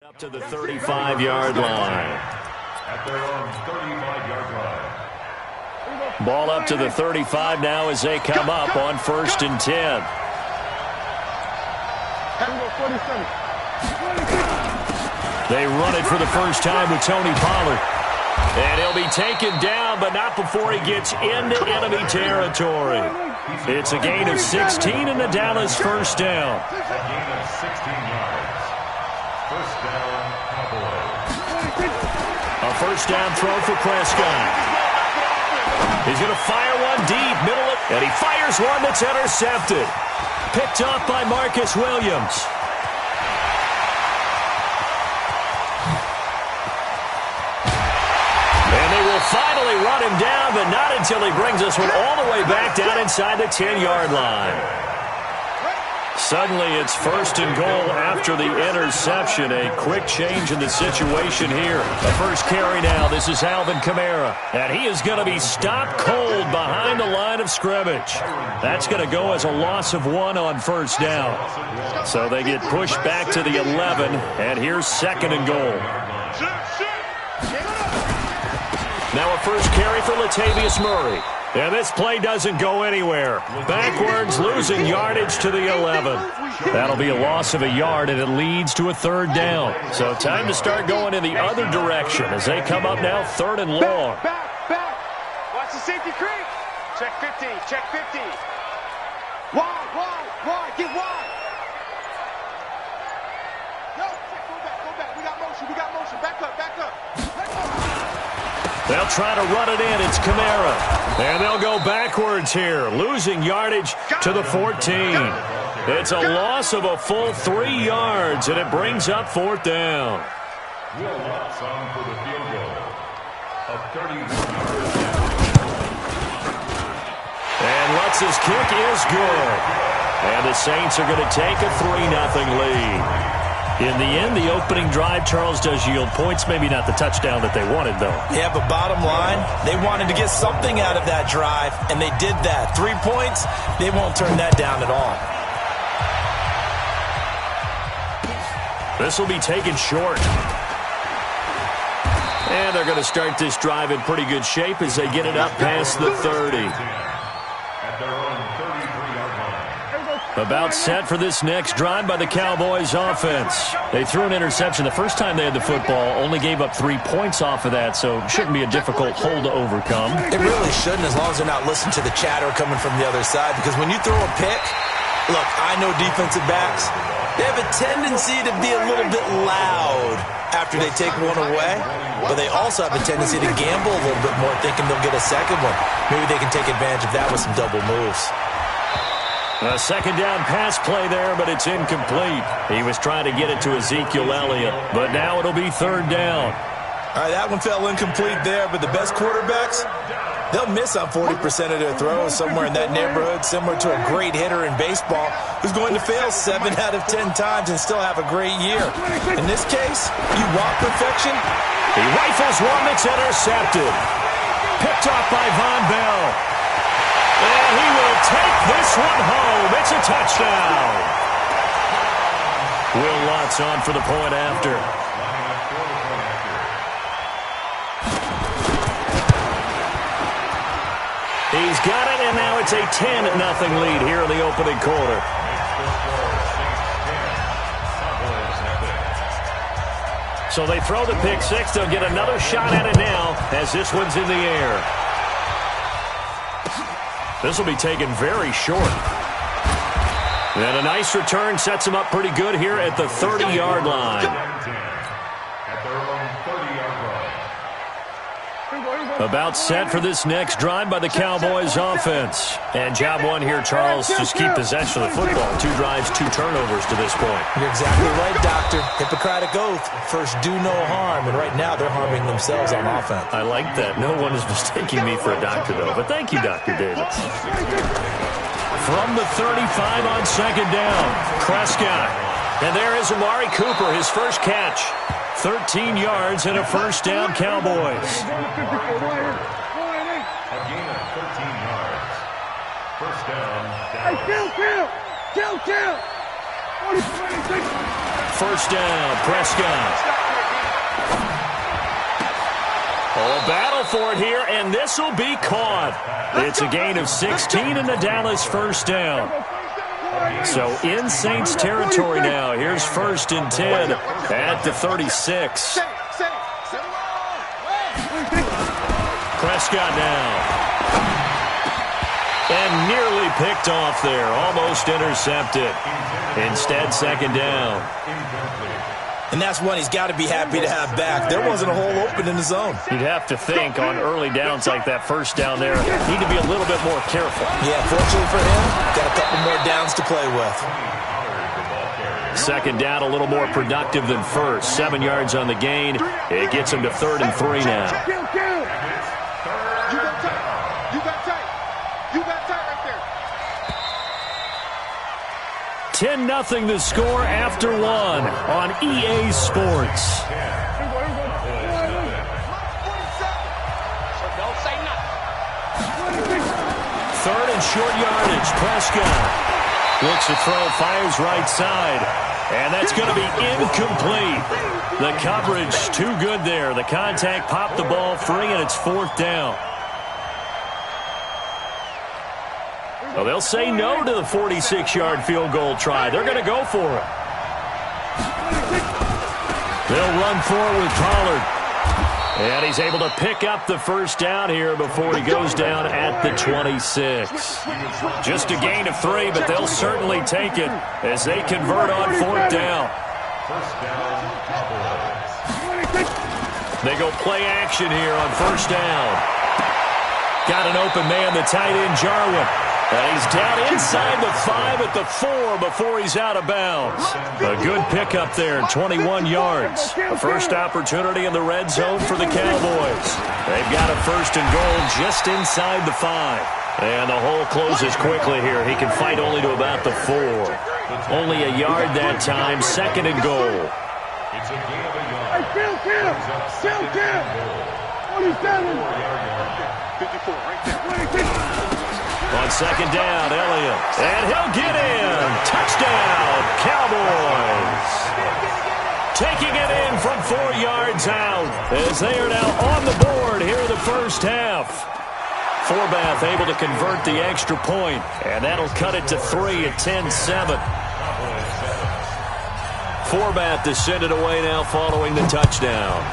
Up to the 35-yard line. At their own 35-yard line. Ball up to the 35 now as they come up on 1st and 10. They run it for the first time with Tony Pollard. And he'll be taken down, but not before he gets into enemy territory. It's a gain of 16 and the Dallas first down. A gain of 16 yards. First down, Cowboys. A first down throw for Prescott. He's going to fire one deep, and he fires one that's intercepted. Picked off by Marcus Williams. And they will finally run him down, but not until he brings us one all the way back down inside the 10-yard line. Suddenly, it's first and goal after the interception. A quick change in the situation here. The first carry now. This is Alvin Kamara. And he is going to be stopped cold behind the line of scrimmage. That's going to go as a loss of 1 on first down. So they get pushed back to the 11. And here's second and goal. Now a first carry for Latavius Murray. And this play doesn't go anywhere. Backwards, losing yardage to the 11. That'll be a loss of a yard, and it leads to a third down. So time to start going in the other direction as they come up now third and long. Back. Watch the safety creep. Check 50. Wide. Get wide. No, go back. We got motion. Back up. They'll try to run it in. It's Kamara. And they'll go backwards here, losing yardage to the 14. It's a loss of a full 3 yards, and it brings up fourth down. Will Watson for the field goal. A 31-yard. And Lutz's kick is good. And the Saints are going to take a 3-0 lead. In the end, the opening drive, Charles, does yield points. Maybe not the touchdown that they wanted, though. Yeah, but bottom line, they wanted to get something out of that drive, and they did that. 3 points, they won't turn that down at all. This will be taken short. And they're going to start this drive in pretty good shape as they get it up past the 30. At their own 33-yard line. About set for this next drive by the Cowboys offense. They threw an interception the first time they had the football, only gave up 3 points off of that, so it shouldn't be a difficult hole to overcome. It really shouldn't, as long as they're not listening to the chatter coming from the other side, because when you throw a pick, look, I know defensive backs, they have a tendency to be a little bit loud after they take one away, but they also have a tendency to gamble a little bit more, thinking they'll get a second one. Maybe they can take advantage of that with some double moves. A second down pass play there, but it's incomplete. He was trying to get it to Ezekiel Elliott, but now it'll be third down. All right, that one fell incomplete there, but the best quarterbacks, they'll miss on 40% of their throws, somewhere in that neighborhood, similar to a great hitter in baseball who's going to fail 7 out of 10 times and still have a great year. In this case, you want perfection? He rifles one that's intercepted. Picked off by Von Bell. And he will take this one home. It's a touchdown. Will Lutz on for the point after. He's got it, and now it's a 10-0 lead here in the opening quarter. So they throw the pick six. They'll get another shot at it now as this one's in the air. This will be taken very short. And a nice return sets him up pretty good here at the 30-yard line. At their own 30-yard line. About set for this next drive by the Cowboys offense. And job one here, Charles, just keep possession of the football. 2 drives, 2 turnovers to this point. You're exactly right, Doctor. Hippocratic oath. First, do no harm. And right now, they're harming themselves on offense. I like that. No one is mistaking me for a doctor, though. But thank you, Dr. Davis. From the 35 on second down, Prescott. And there is Amari Cooper, his first catch. 13 yards and a first down, Cowboys. A gain of 13 yards. First down, Dallas. Kill! First down, Prescott. Oh, a battle for it here, and this will be caught. It's a gain of 16 and the Dallas first down. So in Saints territory now. Here's first and 10 at the 36. Prescott now. And nearly picked off there. Almost intercepted. Instead, second down. And that's one he's got to be happy to have back. There wasn't a hole open in the zone. You'd have to think on early downs like that first down there, need to be a little bit more careful. Yeah, fortunately for him, got a couple more downs to play with. Second down, a little more productive than first. 7 yards on the gain. It gets him to 3rd and 3 now. You got tight. You got tight. You got tight right there. 10-0 the score after 1 on EA Sports. Third and short yardage. Prescott looks to throw, fires right side. And that's going to be incomplete. The coverage too good there. The contact popped the ball free, and it's 4th down. Well, they'll say no to the 46-yard field goal try. They're going to go for it. They'll run forward with Pollard. And he's able to pick up the first down here before he goes down at the 26. Just a gain of 3, but they'll certainly take it as they convert on 4th down. They go play action here on 1st down. Got an open man, the tight end, Jarwin. And he's down inside the 5 at the 4 before he's out of bounds. A good pickup there, 21 yards. A first opportunity in the red zone for the Cowboys. They've got a 1st and goal just inside the 5. And the hole closes quickly here. He can fight only to about the 4. Only a yard that time, 2nd and goal. It's a gain of a yard. Hey, Phil. 27. 54, right there. On 2nd down, Elliott. And he'll get in. Touchdown, Cowboys. Taking it in from 4 yards out as they are now on the board here in the first half. Forbath able to convert the extra point, and that'll cut it to 3 at 10-7. Forbath to send it away now following the touchdown.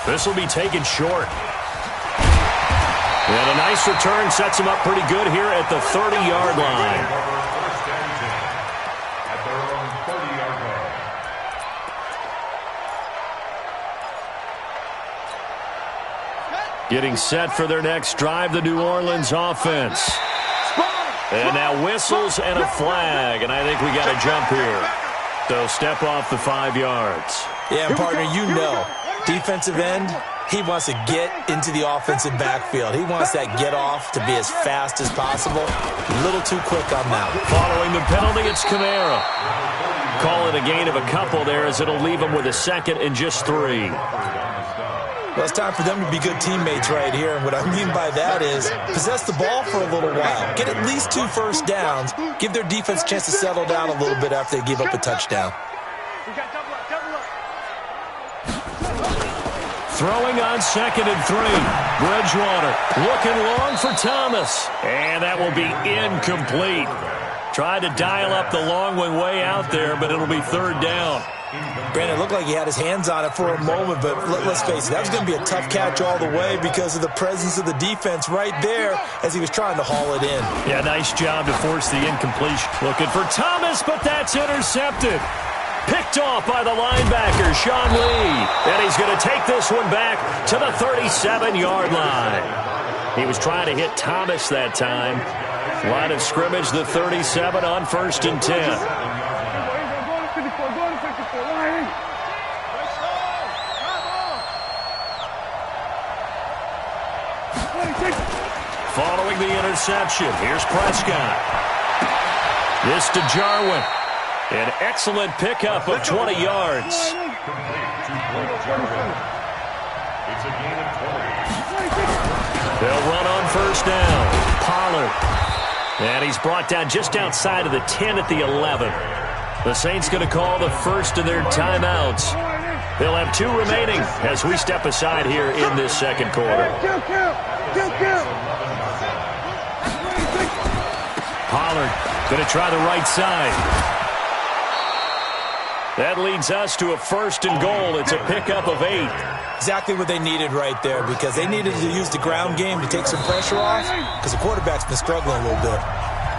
This will be taken short. And a nice return sets him up pretty good here at the 30-yard line. At their own 30-yard line. Getting set for their next drive, the New Orleans offense. And now whistles and a flag, and I think we got a jump here. So step off the 5 yards. Yeah, and partner, you know, defensive end, he wants to get into the offensive backfield. He wants that get off to be as fast as possible. A little too quick on that. Following the penalty, it's Kamara. Call it a gain of a couple there as it'll leave him with a 2nd and just 3. Well, it's time for them to be good teammates right here. And what I mean by that is possess the ball for a little while. Get at least 2 first downs. Give their defense a chance to settle down a little bit after they give up a touchdown. Throwing on 2nd and 3. Bridgewater looking long for Thomas. And that will be incomplete. Tried to dial up the long one way out there, but it'll be 3rd down. Brandon, it looked like he had his hands on it for a moment, but let's face it, that was going to be a tough catch all the way because of the presence of the defense right there as he was trying to haul it in. Yeah, nice job to force the incompletion. Looking for Thomas, but that's intercepted. Picked off by the linebacker, Sean Lee. And he's going to take this one back to the 37-yard line. He was trying to hit Thomas that time. Line of scrimmage, the 37 on 1st and 10. Following the interception, here's Prescott. This to Jarwin. An excellent pickup of 20 yards. It's a gain of 20. They'll run on 1st down. Pollard. And he's brought down just outside of the 10 at the 11. The Saints going to call the 1st of their timeouts. They'll have 2 remaining as we step aside here in this 2nd quarter. Pollard going to try the right side. That leads us to a 1st and goal. It's a pickup of 8. Exactly what they needed right there because they needed to use the ground game to take some pressure off because the quarterback's been struggling a little bit.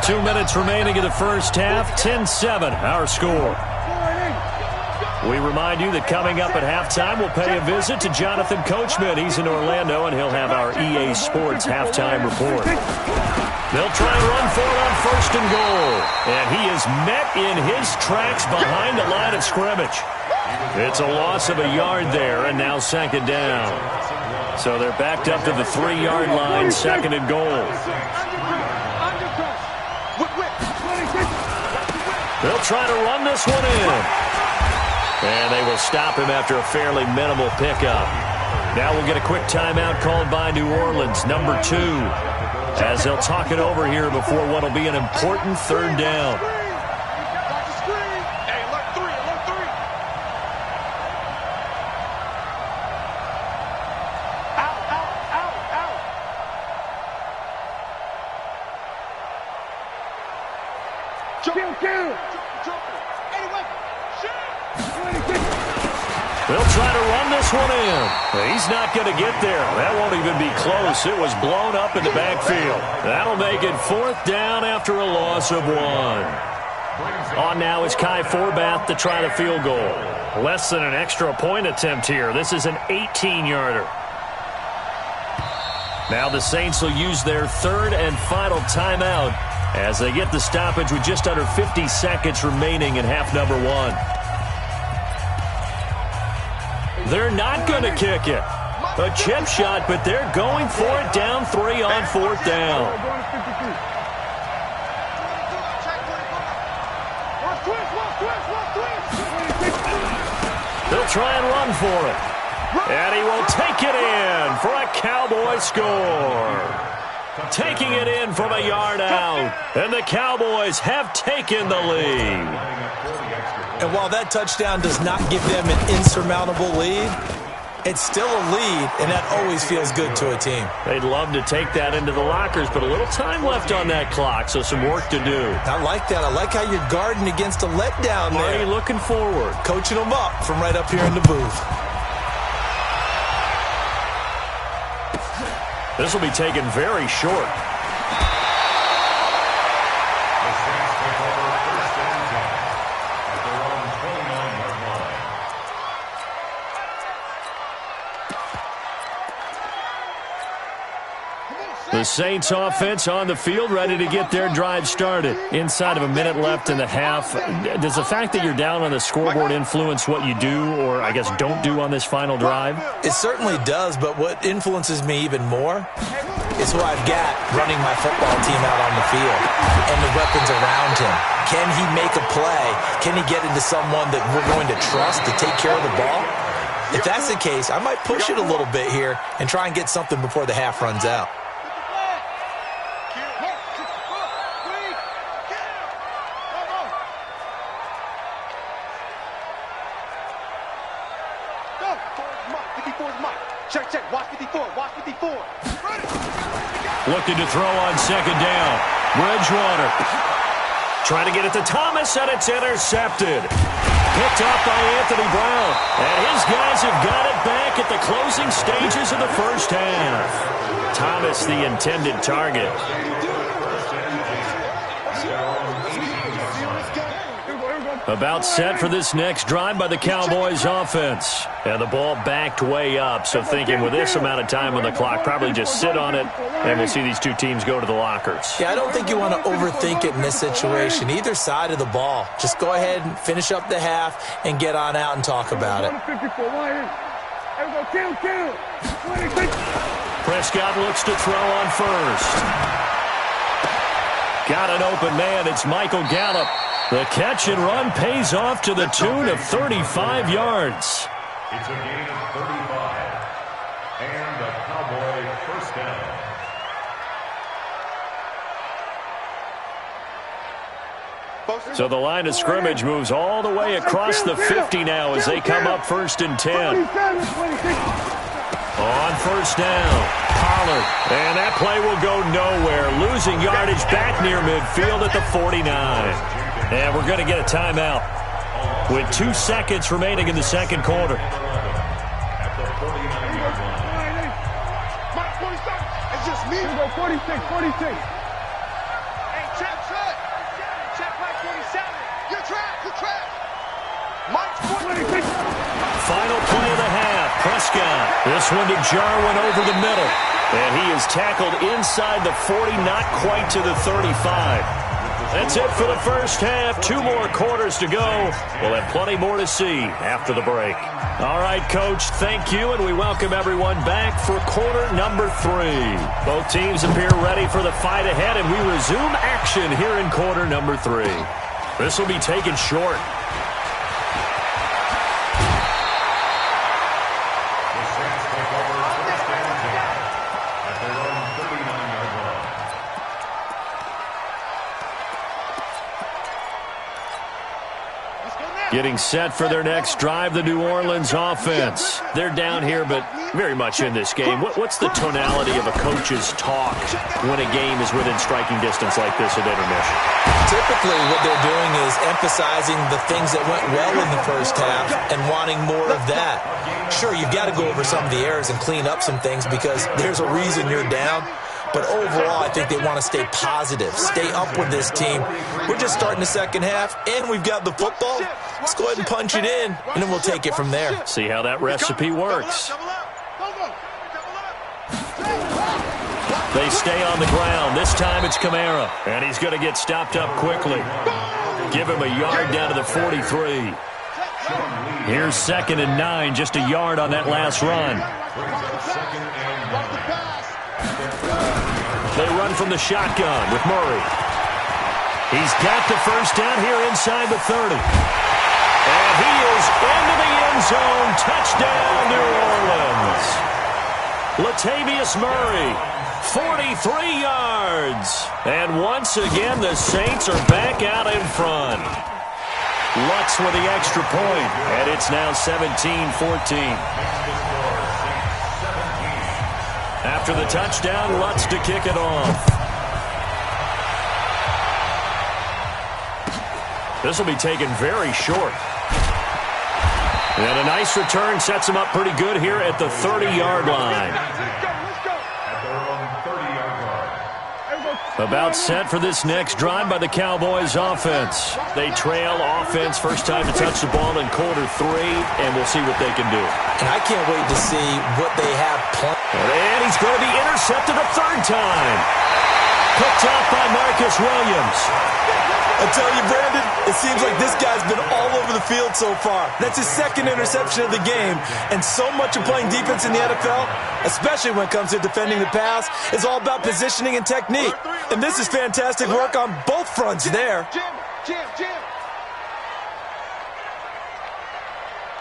2 minutes remaining in the first half. 10-7, our score. We remind you that coming up at halftime, we'll pay a visit to Jonathan Coachman. He's in Orlando, and he'll have our EA Sports halftime report. They'll try and run for it on first and goal. And he is met in his tracks behind the line of scrimmage. It's a loss of a yard there, and now second down. So they're backed up to the 3-yard line, second and goal. They'll try to run this one in. And they will stop him after a fairly minimal pickup. Now we'll get a quick timeout called by New Orleans, number 2, as they'll talk it over here before what will be an important third down. They'll try to run this one in. He's not going to get there. That won't even be close. It was blown up in the backfield. That'll make it fourth down after a loss of 1. On now is Kai Forbath to try the field goal. Less than an extra point attempt here. This is an 18-yarder. Now the Saints will use their third and final timeout as they get the stoppage with just under 50 seconds remaining in half number 1. They're not going to kick it. A chip shot, but they're going for it down 3 on fourth down. They'll try and run for it. And he will take it in for a Cowboy score. Taking it in from a yard out. And the Cowboys have taken the lead. And while that touchdown does not give them an insurmountable lead, it's still a lead, and that always feels good to a team. They'd love to take that into the lockers, but a little time left on that clock, so some work to do. I like that. I like how you're guarding against a letdown there. Already looking forward. Coaching them up from right up here in the booth. This will be taken very short. The Saints offense on the field, ready to get their drive started. Inside of a minute left in the half. Does the fact that you're down on the scoreboard influence what you do, or I guess don't do on this final drive? It certainly does, but what influences me even more is who I've got running my football team out on the field and the weapons around him. Can he make a play? Can he get into someone that we're going to trust to take care of the ball? If that's the case, I might push it a little bit here and try and get something before the half runs out. Looking to throw on second down. Bridgewater trying to get it to Thomas, and it's intercepted. Picked up by Anthony Brown. And his guys have got it back at the closing stages of the first half. Thomas, the intended target. About set for this next drive by the Cowboys offense. And the ball backed way up, so thinking with this amount of time on the clock, probably just sit on it, and we'll see these two teams go to the lockers. Yeah, I don't think you want to overthink it in this situation. Either side of the ball. Just go ahead and finish up the half and get on out and talk about it. Prescott looks to throw on first. Got an open man. It's Michael Gallup. The catch and run pays off to the tune of 35 yards. It's a gain of 35. And the Cowboy first down. So the line of scrimmage moves all the way across the 50 now as they come up first and 10. On first down, Pollard. And that play will go nowhere. Losing yardage back near midfield at the 49. And we're going to get a timeout with 2 seconds remaining in the second quarter. At the 49-yard line. Mike, 47. It's just me. 46. Hey, check. This one to Jarwin over the middle. And he is tackled inside the 40, not quite to the 35. That's it for the first half. 2 more quarters to go. We'll have plenty more to see after the break. All right, Coach, thank you, and we welcome everyone back for quarter number 3. Both teams appear ready for the fight ahead, and we resume action here in quarter number 3. This will be taken short. Getting set for their next drive, the New Orleans offense. They're down here, but very much in this game. What's the tonality of a coach's talk when a game is within striking distance like this at intermission? Typically, what they're doing is emphasizing the things that went well in the first half and wanting more of that. Sure, you've got to go over some of the errors and clean up some things because there's a reason you're down. But overall, I think they want to stay positive, stay up with this team. We're just starting the second half, and we've got the football. Let's go ahead and punch it in, and then we'll take it from there. See how that recipe works. They stay on the ground. This time it's Kamara, and he's going to get stopped up quickly. Give him a yard down to the 43. Here's 2nd and 9, just a yard on that last run. They run from the shotgun with Murray. He's got the first down here inside the 30. And he is into the end zone. Touchdown, New Orleans. Latavius Murray, 43 yards. And once again, the Saints are back out in front. Lutz with the extra point, and it's now 17-14. After the touchdown, Lutz to kick it off. This will be taken very short. And a nice return sets him up pretty good here at the 30-yard line. About set for this next drive by the Cowboys offense. They trail offense, first time to touch the ball in quarter 3, and we'll see what they can do. And I can't wait to see what they have planned. And he's going to be intercepted a 3rd time. Picked off by Marcus Williams. I tell you, Brandon, it seems like this guy's been all over the field so far. That's his 2nd interception of the game. And so much of playing defense in the NFL, especially when it comes to defending the pass, is all about positioning and technique. And this is fantastic work on both fronts there. Jim.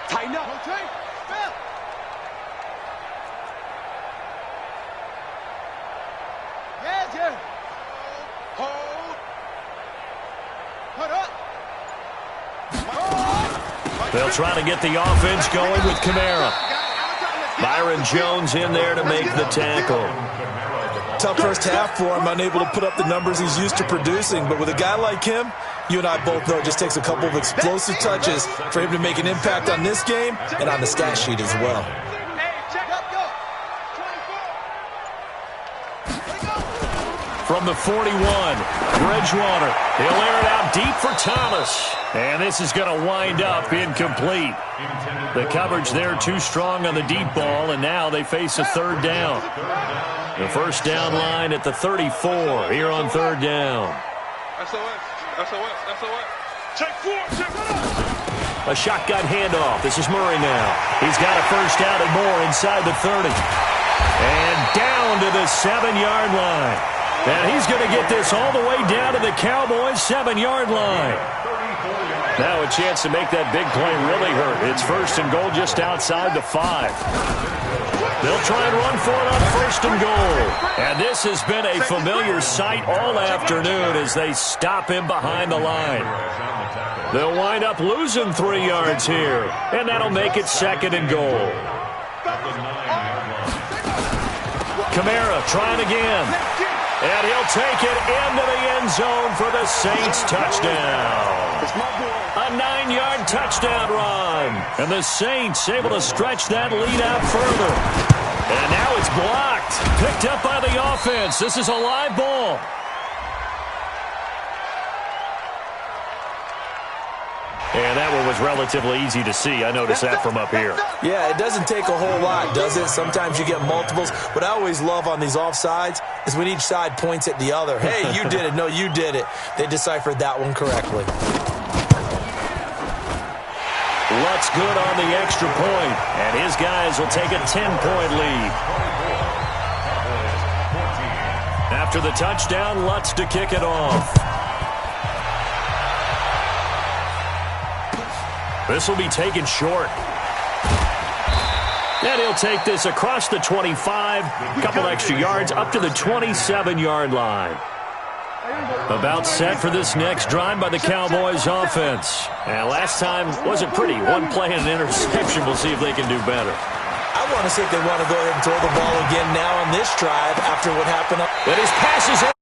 Tighten up. Yeah, Jim. Hold. Put up. They'll try to get the offense going with Kamara. Byron Jones in there to make the tackle. Tough first half for him, unable to put up the numbers he's used to producing. But with a guy like him, you and I both know it just takes a couple of explosive touches for him to make an impact on this game and on the stat sheet as well. From the 41, Bridgewater. He'll air it out deep for Thomas. And this is going to wind up incomplete. The coverage there too strong on the deep ball, and now they face a 3rd down. The first down line at the 34 here on 3rd down. SOS. Check 4. A shotgun handoff. This is Murray now. He's got a first down and more inside the 30. And down to the 7-yard line. And he's going to get this all the way down to the Cowboys' 7-yard line. Now a chance to make that big play really hurt. It's 1st and goal just outside the 5. They'll try and run for it on 1st and goal. And this has been a familiar sight all afternoon as they stop him behind the line. They'll wind up losing 3 yards here. And that'll make it 2nd and goal. Kamara trying again. And he'll take it into the end zone for the Saints touchdown. A 9-yard touchdown run. And the Saints able to stretch that lead out further. And now it's blocked. Picked up by the offense. This is a live ball. And that one was relatively easy to see. I noticed that from up here. Yeah, it doesn't take a whole lot, does it? Sometimes you get multiples. What I always love on these offsides is when each side points at the other. Hey, you did it. No, you did it. They deciphered that one correctly. Lutz good on the extra point, and his guys will take a 10-point lead. After the touchdown, Lutz to kick it off. This will be taken short. And he'll take this across the 25, a couple extra yards, up to the 27-yard line. About set for this next drive by the Cowboys offense. And last time wasn't pretty. One play and an interception. We'll see if they can do better. I want to see if they want to go ahead and throw the ball again now on this drive after what happened. But his pass is